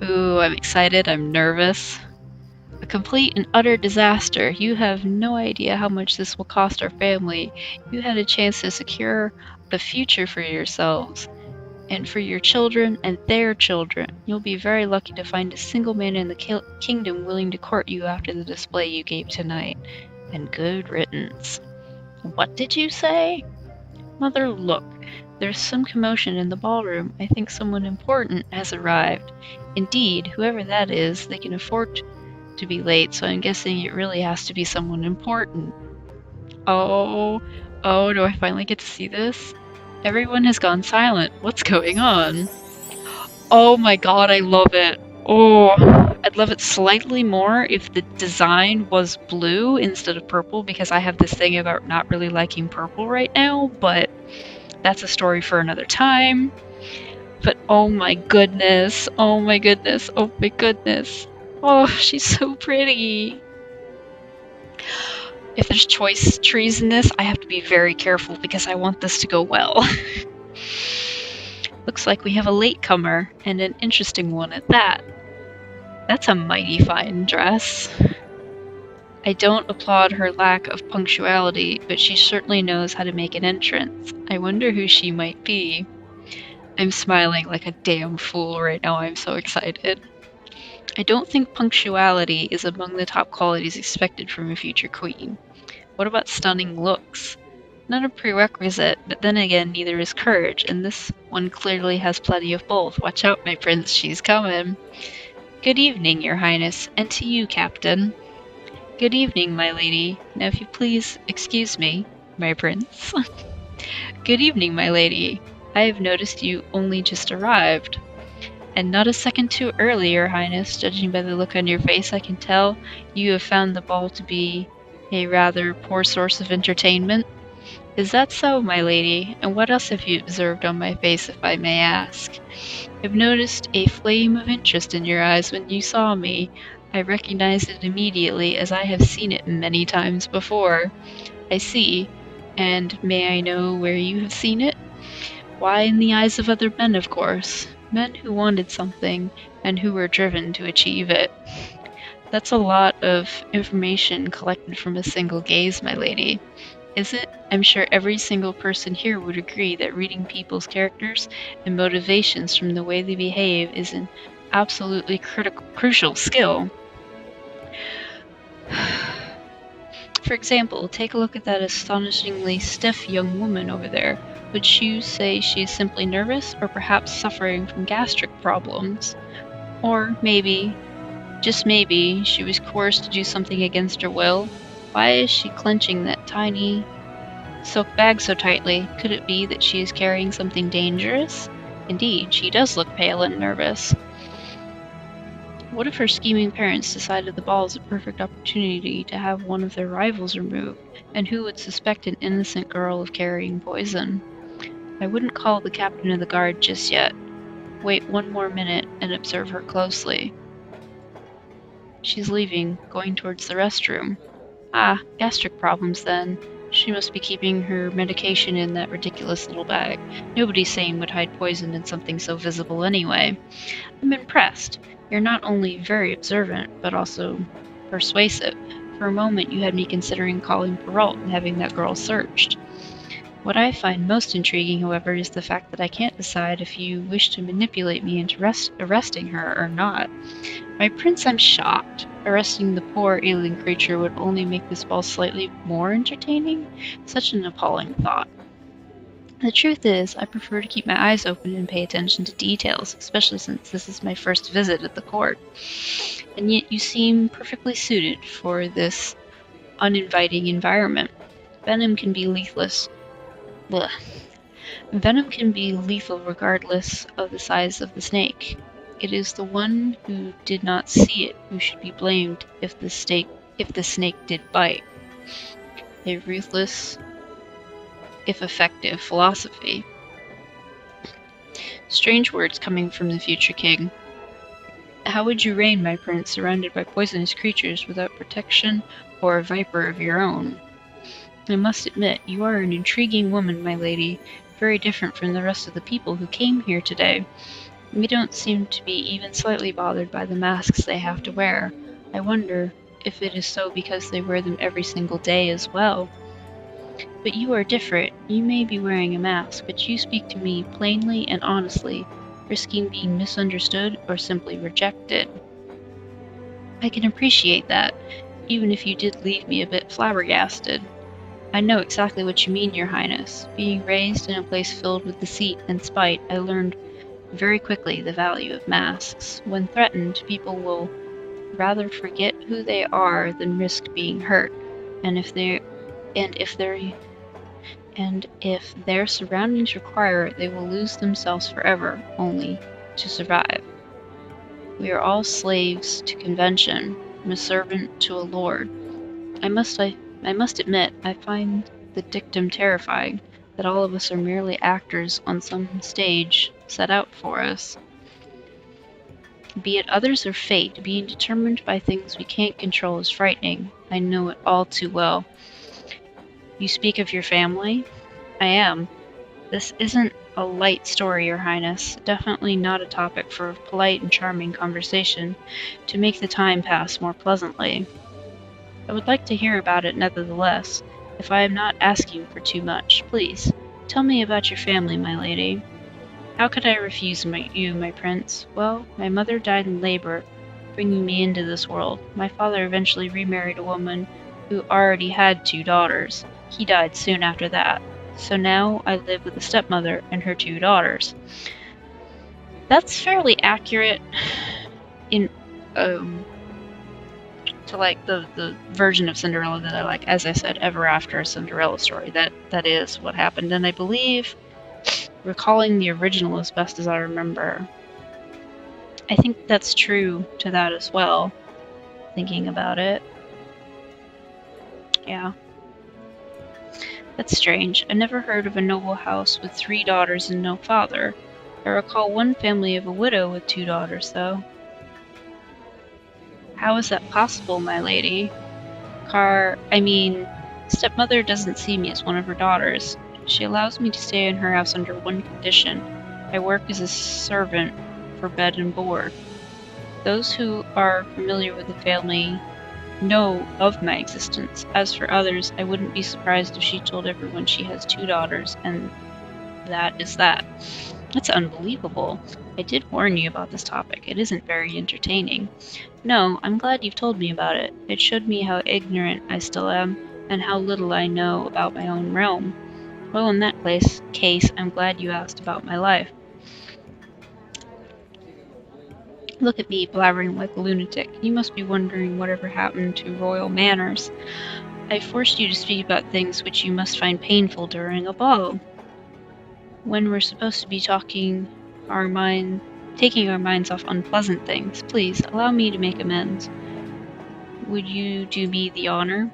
Ooh, I'm excited. I'm nervous. A complete and utter disaster. You have no idea how much this will cost our family. You had a chance to secure a future for yourselves and for your children and their children. You'll be very lucky to find a single man in the kingdom willing to court you after the display you gave tonight. And good riddance. What did you say? Mother, look. There's some commotion in the ballroom. I think someone important has arrived. Indeed, whoever that is, they can afford to be late, so I'm guessing it really has to be someone important. Oh, do I finally get to see this? Everyone has gone silent. What's going on? Oh my god, I love it. Oh, I'd love it slightly more if the design was blue instead of purple, because I have this thing about not really liking purple right now, but that's a story for another time. But oh my goodness, oh my goodness, oh my goodness. Oh, she's so pretty. If there's choice trees in this, I have to be very careful because I want this to go well. Looks like we have a latecomer, and an interesting one at that. That's a mighty fine dress. I don't applaud her lack of punctuality, but she certainly knows how to make an entrance. I wonder who she might be. I'm smiling like a damn fool right now, I'm so excited. I don't think punctuality is among the top qualities expected from a future queen. What about stunning looks? Not a prerequisite, but then again, neither is courage, and this one clearly has plenty of both. Watch out, my prince, she's coming. Good evening, your highness, and to you, captain. Good evening, my lady. Now if you please excuse me, my prince. Good evening, my lady. I have noticed you only just arrived. And not a second too early, Your Highness. Judging by the look on your face, I can tell you have found the ball to be a rather poor source of entertainment. Is that so, my lady? And what else have you observed on my face, if I may ask? I've noticed a flame of interest in your eyes when you saw me. I recognized it immediately, as I have seen it many times before. I see. And may I know where you have seen it? Why, in the eyes of other men, of course. Men who wanted something, and who were driven to achieve it. That's a lot of information collected from a single gaze, my lady. Is it? I'm sure every single person here would agree that reading people's characters and motivations from the way they behave is an absolutely crucial skill. For example, take a look at that astonishingly stiff young woman over there. Would you say she is simply nervous, or perhaps suffering from gastric problems? Or maybe, just maybe, she was coerced to do something against her will? Why is she clenching that tiny silk bag so tightly? Could it be that she is carrying something dangerous? Indeed, she does look pale and nervous. What if her scheming parents decided the ball is a perfect opportunity to have one of their rivals removed, and who would suspect an innocent girl of carrying poison? I wouldn't call the captain of the guard just yet. Wait one more minute and observe her closely. She's leaving, going towards the restroom. Ah, gastric problems then. She must be keeping her medication in that ridiculous little bag. Nobody sane would hide poison in something so visible anyway. I'm impressed. You're not only very observant, but also persuasive. For a moment you had me considering calling Perrault and having that girl searched. What I find most intriguing, however, is the fact that I can't decide if you wish to manipulate me into arresting her or not. My prince, I'm shocked. Arresting the poor alien creature would only make this ball slightly more entertaining? Such an appalling thought. The truth is, I prefer to keep my eyes open and pay attention to details, especially since this is my first visit at the court. And yet you seem perfectly suited for this uninviting environment. Venom can be lethal regardless of the size of the snake. It is the one who did not see it who should be blamed if the snake did bite. A ruthless, if effective, philosophy. Strange words coming from the future king. How would you reign, my prince, surrounded by poisonous creatures without protection or a viper of your own? I must admit, you are an intriguing woman, my lady, very different from the rest of the people who came here today. We don't seem to be even slightly bothered by the masks they have to wear. I wonder if it is so because they wear them every single day as well. But you are different. You may be wearing a mask, but you speak to me plainly and honestly, risking being misunderstood or simply rejected. I can appreciate that, even if you did leave me a bit flabbergasted. I know exactly what you mean, Your Highness. Being raised in a place filled with deceit and spite, I learned very quickly the value of masks. When threatened, people will rather forget who they are than risk being hurt, and if their surroundings require it, they will lose themselves forever, only to survive. We are all slaves to convention, and a servant to a lord. I must admit, I find the dictum terrifying, that all of us are merely actors on some stage set out for us. Be it others or fate, being determined by things we can't control is frightening. I know it all too well. You speak of your family? I am. This isn't a light story, Your Highness. Definitely not a topic for polite and charming conversation to make the time pass more pleasantly. I would like to hear about it nevertheless, if I am not asking for too much. Please, tell me about your family, my lady. How could I refuse you, my prince? Well, my mother died in labor, bringing me into this world. My father eventually remarried a woman who already had 2 daughters. He died soon after that. So now I live with a stepmother and her 2 daughters. That's fairly accurate in to like the version of Cinderella that I like. As I said, Ever After, a Cinderella story. That is what happened, and I believe, recalling the original as best as I remember, I think that's true to that as well, thinking about it. Yeah. That's strange. I never heard of a noble house with 3 daughters and no father. I recall one family of a widow with 2 daughters, though. How is that possible, my lady? Stepmother doesn't see me as one of her daughters. She allows me to stay in her house under one condition. I work as a servant for bed and board. Those who are familiar with the family know of my existence. As for others, I wouldn't be surprised if she told everyone she has 2 daughters, and that is that. That's unbelievable. I did warn you about this topic. It isn't very entertaining. No, I'm glad you've told me about it. It showed me how ignorant I still am, and how little I know about my own realm. Well, in that case, I'm glad you asked about my life. Look at me, blabbering like a lunatic. You must be wondering whatever happened to royal manners. I forced you to speak about things which you must find painful during a ball, when we're supposed to be taking our minds off unpleasant things. Please, allow me to make amends. Would you do me the honor?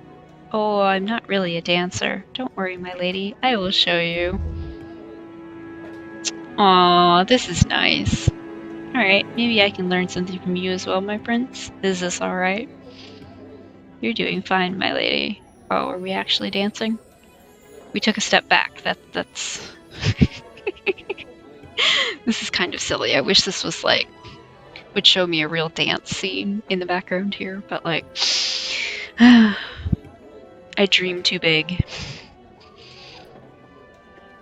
Oh, I'm not really a dancer. Don't worry, my lady. I will show you. Aw, this is nice. Alright, maybe I can learn something from you as well, my prince. Is this alright? You're doing fine, my lady. Oh, are we actually dancing? We took a step back. That's... This is kind of silly. I wish this was like... would show me a real dance scene in the background here, but like... I dream too big.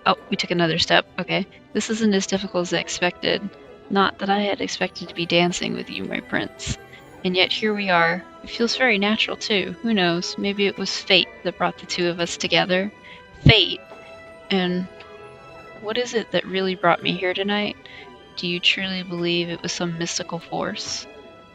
Oh, we took another step. Okay. This isn't as difficult as I expected. Not that I had expected to be dancing with you, my prince. And yet here we are. It feels very natural, too. Who knows? Maybe it was fate that brought the two of us together. Fate. And what is it that really brought me here tonight? Do you truly believe it was some mystical force?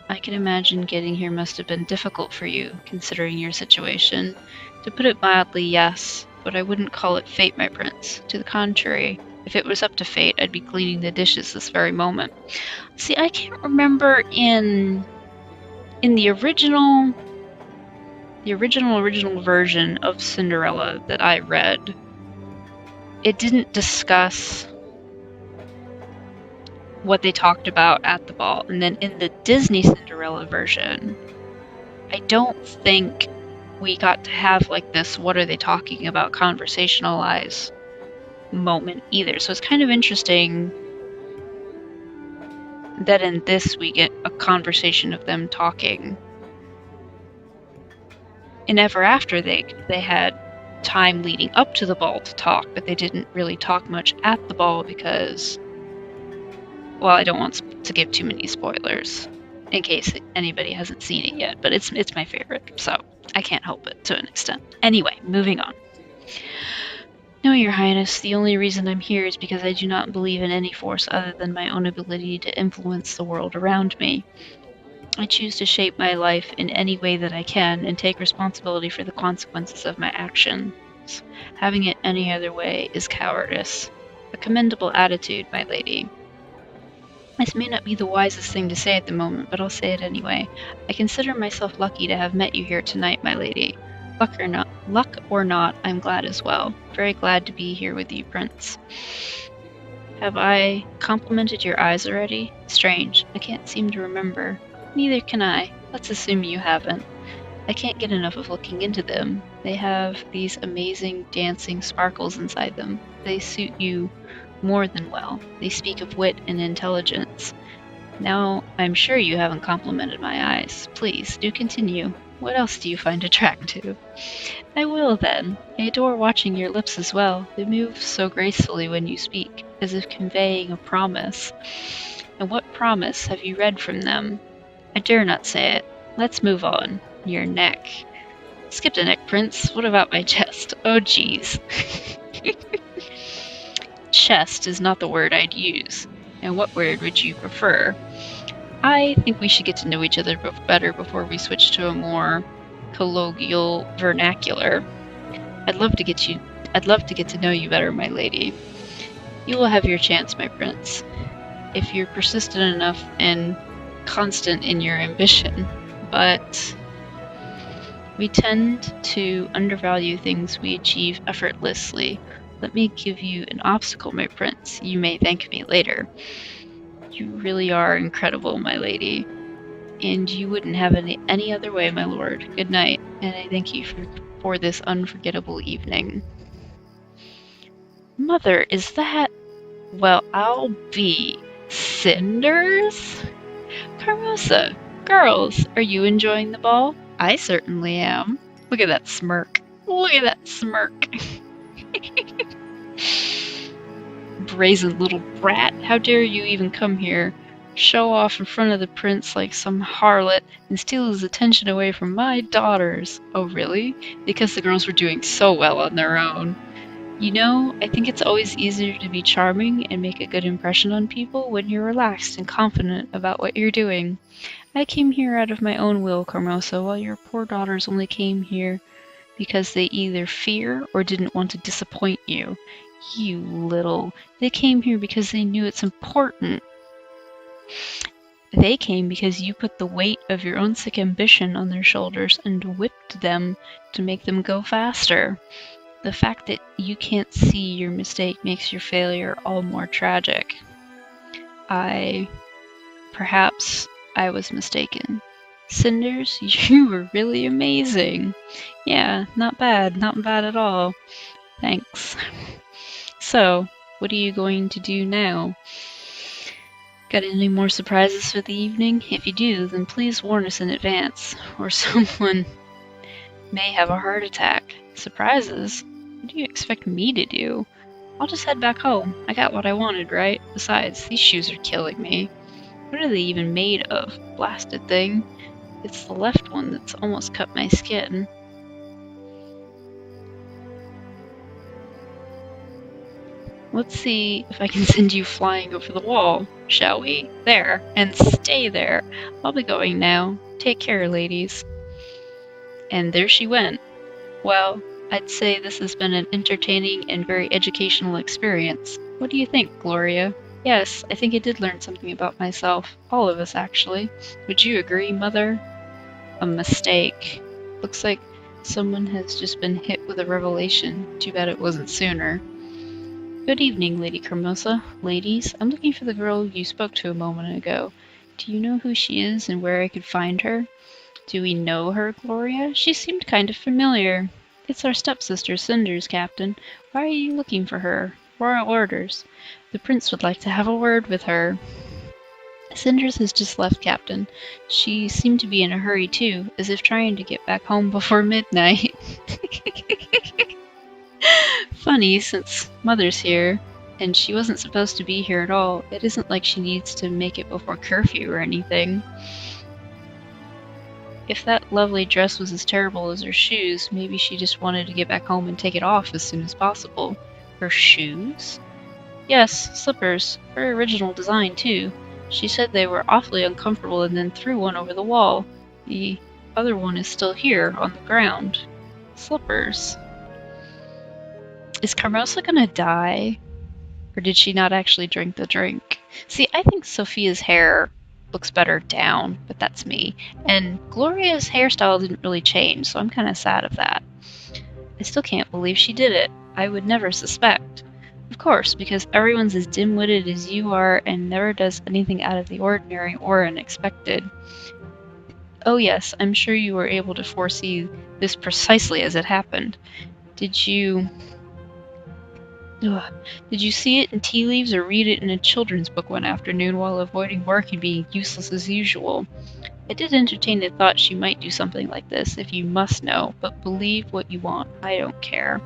I can imagine getting here must have been difficult for you, considering your situation. To put it mildly, yes, but I wouldn't call it fate, my prince. To the contrary, if it was up to fate, I'd be cleaning the dishes this very moment. See, I can't remember in the original version of Cinderella that I read, it didn't discuss what they talked about at the ball. And then in the Disney Cinderella version, I don't think we got to have like this what are they talking about conversationalized moment either. So it's kind of interesting that in this we get a conversation of them talking. And ever after they had time leading up to the ball to talk, but they didn't really talk much at the ball because, well, I don't want to give too many spoilers in case anybody hasn't seen it yet, but it's my favorite, so I can't help it to an extent. Anyway, moving on. No, Your Highness, the only reason I'm here is because I do not believe in any force other than my own ability to influence the world around me. I choose to shape my life in any way that I can and take responsibility for the consequences of my actions. Having it any other way is cowardice. A commendable attitude, my lady. This may not be the wisest thing to say at the moment, but I'll say it anyway. I consider myself lucky to have met you here tonight, my lady. Luck or not, I'm glad as well. Very glad to be here with you, Prince. Have I complimented your eyes already? Strange. I can't seem to remember. Neither can I. Let's assume you haven't. I can't get enough of looking into them. They have these amazing dancing sparkles inside them. They suit you more than well. They speak of wit and intelligence. Now, I'm sure you haven't complimented my eyes. Please, do continue. What else do you find attractive? I will, then. I adore watching your lips as well. They move so gracefully when you speak, as if conveying a promise. And what promise have you read from them? I dare not say it. Let's move on. Your neck. Skip the neck, Prince. What about my chest? Oh, jeez. Chest is not the word I'd use. And what word would you prefer? I think we should get to know each other better before we switch to a more colloquial vernacular. I'd love to get to know you better, my lady. You will have your chance, my prince. if you're persistent enough and constant in your ambition. But we tend to undervalue things we achieve effortlessly. Let me give you an obstacle, my prince. You may thank me later. You really are incredible, my lady. And you wouldn't have it any other way, my lord. Good night, and I thank you for this unforgettable evening. Mother, is that... Well, I'll be... Cinders? Carmosa, girls, are you enjoying the ball? I certainly am. Look at that smirk. Look at that smirk. Brazen little brat, how dare you even come here? Show off in front of the prince like some harlot and steal his attention away from my daughters. Oh really? Because the girls were doing so well on their own. You know, I think it's always easier to be charming and make a good impression on people when you're relaxed and confident about what you're doing. I came here out of my own will, Carmosa, while your poor daughters only came here because they either fear or didn't want to disappoint you. You little... They came here because they knew it's important. They came because you put the weight of your own sick ambition on their shoulders and whipped them to make them go faster. The fact that you can't see your mistake makes your failure all more tragic. Perhaps I was mistaken. Cinders, you were really amazing. Yeah, not bad at all. Thanks. So, what are you going to do now? Got any more surprises for the evening? If you do, then please warn us in advance, or someone may have a heart attack. Surprises? What do you expect me to do? I'll just head back home. I got what I wanted, right? Besides, these shoes are killing me. What are they even made of? Blasted thing. It's the left one that's almost cut my skin. Let's see if I can send you flying over the wall, shall we? There, and stay there. I'll be going now. Take care, ladies. And there she went. Well, I'd say this has been an entertaining and very educational experience. What do you think, Gloria? Yes, I think I did learn something about myself. All of us, actually. Would you agree, Mother? A mistake. Looks like someone has just been hit with a revelation. Too bad it wasn't sooner. Good evening, Lady Carmosa. Ladies, I'm looking for the girl you spoke to a moment ago. Do you know who she is and where I could find her? Do we know her, Gloria? She seemed kind of familiar. It's our stepsister, Cinders, Captain. Why are you looking for her? Royal orders. The prince would like to have a word with her. Cinders has just left, Captain. She seemed to be in a hurry, too, as if trying to get back home before midnight. Funny, since Mother's here, and she wasn't supposed to be here at all. It isn't like she needs to make it before curfew or anything. If that lovely dress was as terrible as her shoes, maybe she just wanted to get back home and take it off as soon as possible. Her shoes? Yes, slippers. Very original design, too. She said they were awfully uncomfortable and then threw one over the wall. The other one is still here, on the ground. Slippers. Is Carmosa gonna die? Or did she not actually drink the drink? See, I think Sophia's hair looks better down, but that's me. And Gloria's hairstyle didn't really change, so I'm kind of sad of that. I still can't believe she did it. I would never suspect. Of course, because everyone's as dim-witted as you are and never does anything out of the ordinary or unexpected. Oh yes, I'm sure you were able to foresee this precisely as it happened. Did you see it in tea leaves or read it in a children's book one afternoon while avoiding work and being useless as usual? I did entertain the thought she might do something like this, if you must know, but believe what you want. I don't care.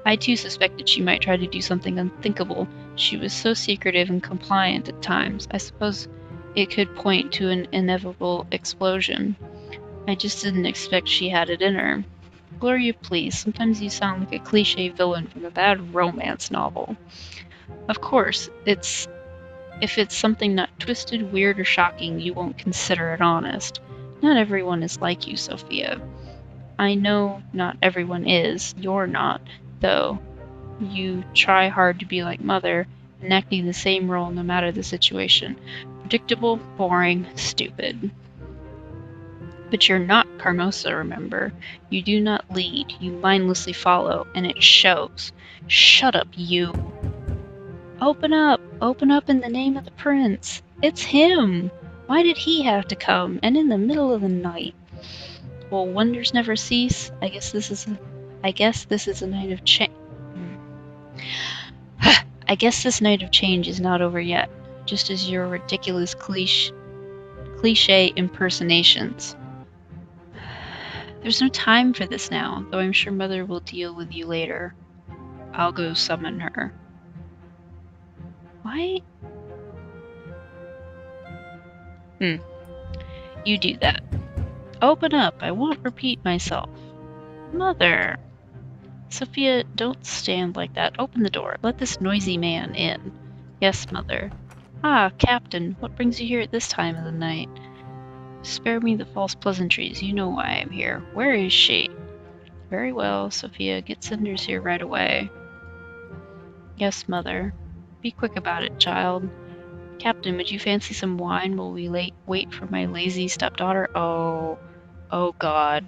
I too suspected she might try to do something unthinkable. She was so secretive and compliant at times. I suppose it could point to an inevitable explosion. I just didn't expect she had it in her. Gloria, please, sometimes you sound like a cliché villain from a bad romance novel. Of course, if it's something not twisted, weird, or shocking, you won't consider it honest. Not everyone is like you, Sophia. I know not everyone is. You're not, though. You try hard to be like Mother, enacting the same role no matter the situation. Predictable, boring, stupid. But you're not Carmosa, remember? You do not lead, you mindlessly follow, and it shows. Shut up, you! Open up! Open up in the name of the prince! It's him! Why did he have to come, and in the middle of the night? Well, wonders never cease. I guess this is a night of change. I guess this night of change is not over yet, just as your ridiculous cliche impersonations. There's no time for this now, though I'm sure Mother will deal with you later. I'll go summon her. Why? You do that. Open up, I won't repeat myself. Mother! Sophia, don't stand like that. Open the door. Let this noisy man in. Yes, Mother. Ah, Captain, what brings you here at this time of the night? Spare me the false pleasantries. You know why I'm here. Where is she? Very well, Sophia. Get Cinders here right away. Yes, Mother. Be quick about it, child. Captain, would you fancy some wine while we wait for my lazy stepdaughter? Oh God.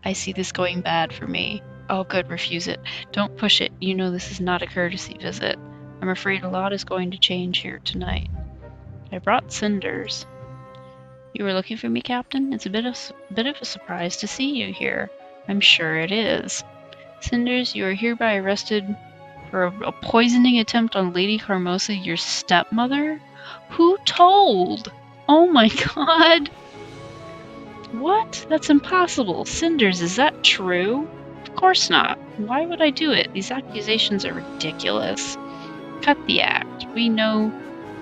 I see this going bad for me. Oh, good, refuse it. Don't push it. You know this is not a courtesy visit. I'm afraid a lot is going to change here tonight. I brought Cinders. You were looking for me, Captain? It's a bit of a surprise to see you here. I'm sure it is. Cinders, you are hereby arrested for a poisoning attempt on Lady Carmosa, your stepmother? Who told? Oh my god! What? That's impossible. Cinders, is that true? Of course not. Why would I do it? These accusations are ridiculous. Cut the act. We know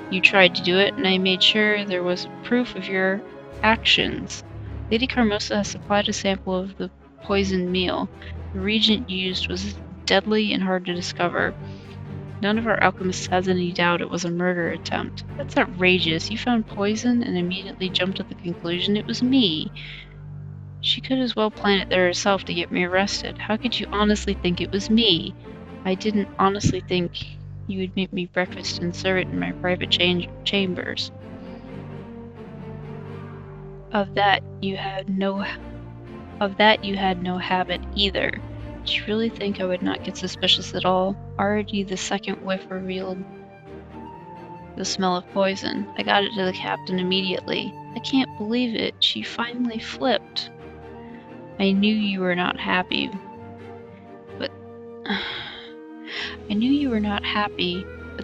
you tried to do it, and I made sure there was proof of your actions. Lady Carmosa has supplied a sample of the poisoned meal. The reagent used was deadly and hard to discover. None of our alchemists has any doubt it was a murder attempt. That's outrageous. You found poison and immediately jumped to the conclusion it was me. She could as well plan it there herself to get me arrested. How could you honestly think it was me? I didn't honestly think you would make me breakfast and serve it in my private chambers. Of that you had no habit either. Did you really think I would not get suspicious at all? Already the second whiff revealed the smell of poison. I got it to the captain immediately. I can't believe it. She finally flipped. I knew you were not happy, but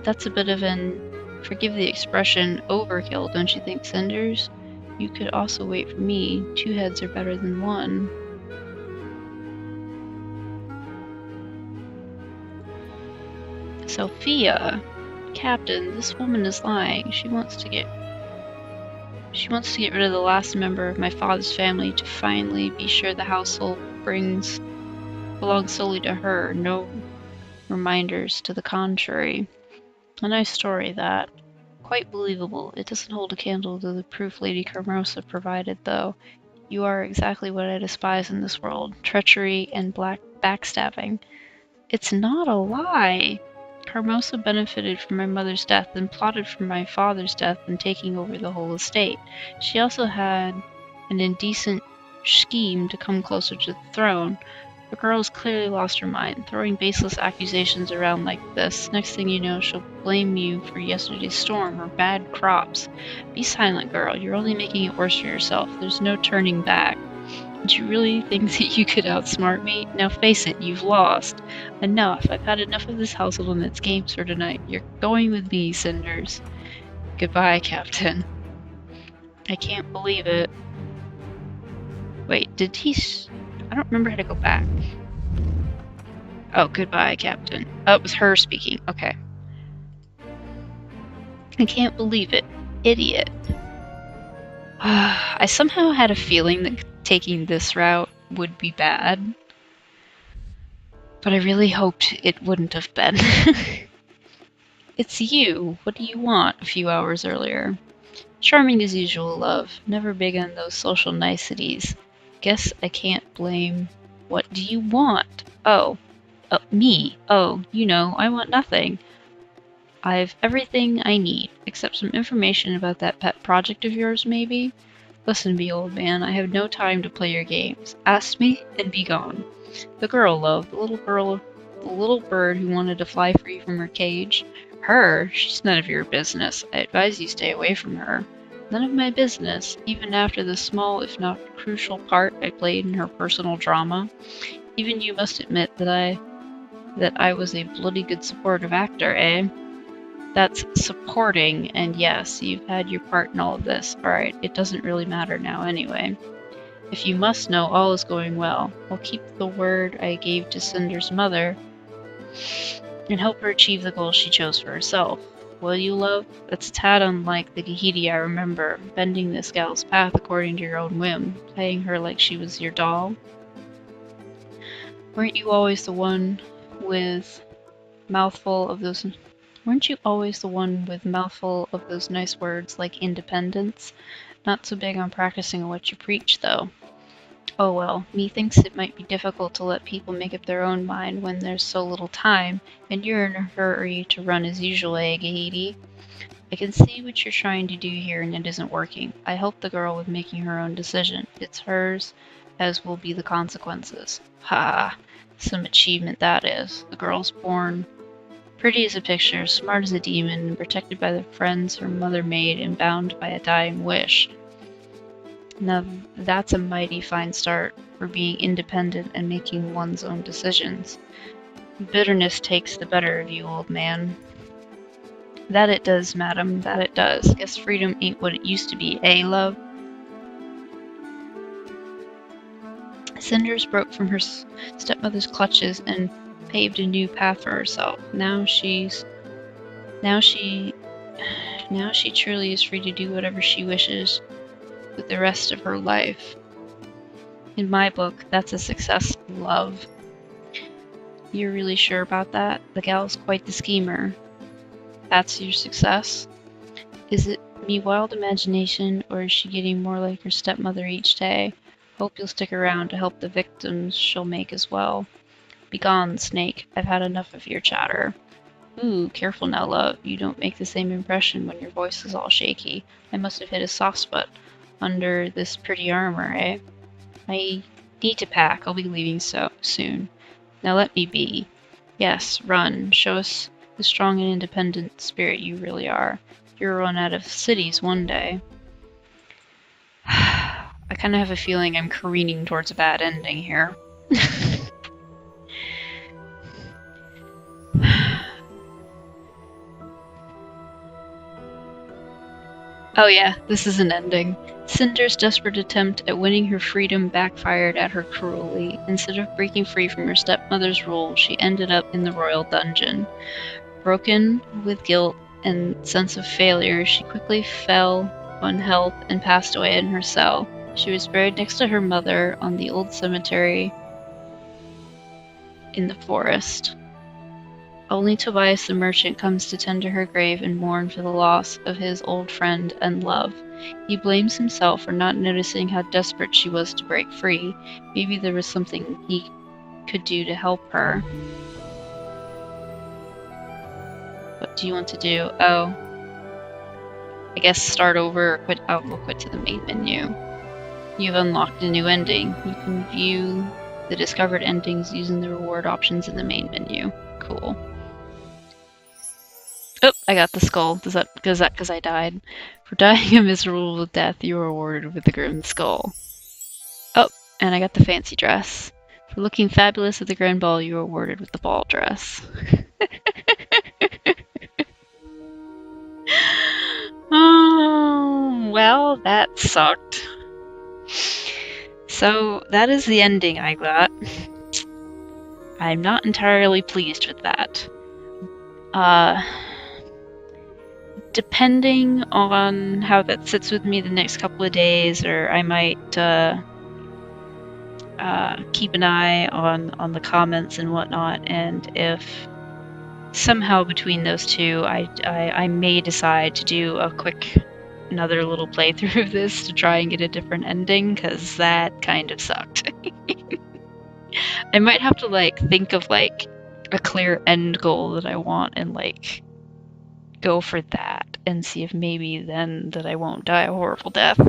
that's a bit of an, forgive the expression, overkill, don't you think, Cinders? You could also wait for me. 2 heads are better than 1. Sophia, Captain, this woman is lying. She wants to get rid of the last member of my father's family to finally be sure the household belongs solely to her. No reminders to the contrary. A nice story, that. Quite believable. It doesn't hold a candle to the proof Lady Carmosa provided, though. You are exactly what I despise in this world. Treachery and backstabbing. It's not a lie. Carmosa benefited from my mother's death and plotted for my father's death and taking over the whole estate. She also had an indecent scheme to come closer to the throne. The girl has clearly lost her mind, throwing baseless accusations around like this. Next thing you know, she'll blame you for yesterday's storm or bad crops. Be silent, girl. You're only making it worse for yourself. There's no turning back. Did you really think that you could outsmart me? Now face it, you've lost. Enough. I've had enough of this household and its games for tonight. You're going with me, Cinders. Goodbye, Captain. I can't believe it. Wait, I don't remember how to go back. Oh, goodbye, Captain. Oh, it was her speaking. Okay. I can't believe it. Idiot. I somehow had a feeling that taking this route would be bad, but I really hoped it wouldn't have been. It's you. What do you want? A few hours earlier. Charming as usual, love. Never big on those social niceties. Guess I can't blame. What do you want? Oh, me. Oh, you know, I want nothing. I've everything I need, except some information about that pet project of yours, maybe? Listen to me, old man, I have no time to play your games. Ask me, and be gone. The girl, love, the little bird who wanted to fly free from her cage. Her? She's none of your business. I advise you stay away from her. None of my business, even after the small, if not crucial part I played in her personal drama. Even you must admit that I was a bloody good supportive actor, eh? That's supporting, and yes, you've had your part in all of this. Alright, it doesn't really matter now anyway. If you must know, all is going well. I'll keep the word I gave to Cinder's mother and help her achieve the goal she chose for herself. Will you, love? That's a tad unlike the Gahidi I remember, bending this gal's path according to your own whim, playing her like she was your doll. Weren't you always the one with mouthful of those nice words like independence? Not so big on practicing what you preach, though. Oh well, methinks it might be difficult to let people make up their own mind when there's so little time, and you're in a hurry to run as usual, eh, Gahidi? I can see what you're trying to do here, and it isn't working. I helped the girl with making her own decision. It's hers, as will be the consequences. Ha! Some achievement that is. The girl's born pretty as a picture, smart as a demon, and protected by the friends her mother made, and bound by a dying wish. Now that's a mighty fine start for being independent and making one's own decisions. Bitterness takes the better of you, old man. That it does, madam, that it does. Guess freedom ain't what it used to be, eh, love? Cinders broke from her stepmother's clutches and paved a new path for herself. Now she truly is free to do whatever she wishes with the rest of her life. In my book, that's a success, love. You're really sure about that? The gal's quite the schemer. That's your success? Is it me wild imagination, or is she getting more like her stepmother each day? Hope you'll stick around to help the victims she'll make as well. Begone, snake. I've had enough of your chatter. Ooh, careful now, love. You don't make the same impression when your voice is all shaky. I must have hit a soft spot under this pretty armor, eh? I need to pack. I'll be leaving soon. Now let me be. Yes, run. Show us the strong and independent spirit you really are. You'll run out of cities one day. I kind of have a feeling I'm careening towards a bad ending here. Oh yeah, this is an ending. Cinder's desperate attempt at winning her freedom backfired at her cruelly. Instead of breaking free from her stepmother's rule, she ended up in the royal dungeon. Broken with guilt and sense of failure, she quickly fell on health and passed away in her cell. She was buried next to her mother on the old cemetery in the forest. Only Tobias the merchant comes to tend to her grave and mourn for the loss of his old friend and love. He blames himself for not noticing how desperate she was to break free. Maybe there was something he could do to help her. What do you want to do? Oh. I guess start over or quit. Oh, we'll quit to the main menu. You've unlocked a new ending. You can view the discovered endings using the reward options in the main menu. Cool. Oh, I got the skull. Because I died? For dying a miserable death, you are rewarded with the grim skull. Oh, and I got the fancy dress. For looking fabulous at the grand ball, you are rewarded with the ball dress. Oh, well, that sucked. So, that is the ending I got. I'm not entirely pleased with that. Depending on how that sits with me the next couple of days, or I might keep an eye on the comments and whatnot, and if somehow between those two I may decide to do another little playthrough of this to try and get a different ending, because that kind of sucked. I might have to think of a clear end goal that I want, and go for that and see if maybe then that I won't die a horrible death.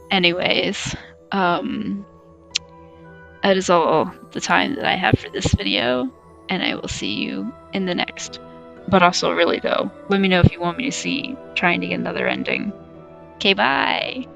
Anyways, that is all the time that I have for this video, and I will see you in the next. But also, really though, let me know if you want me to see trying to get another ending. Okay, bye!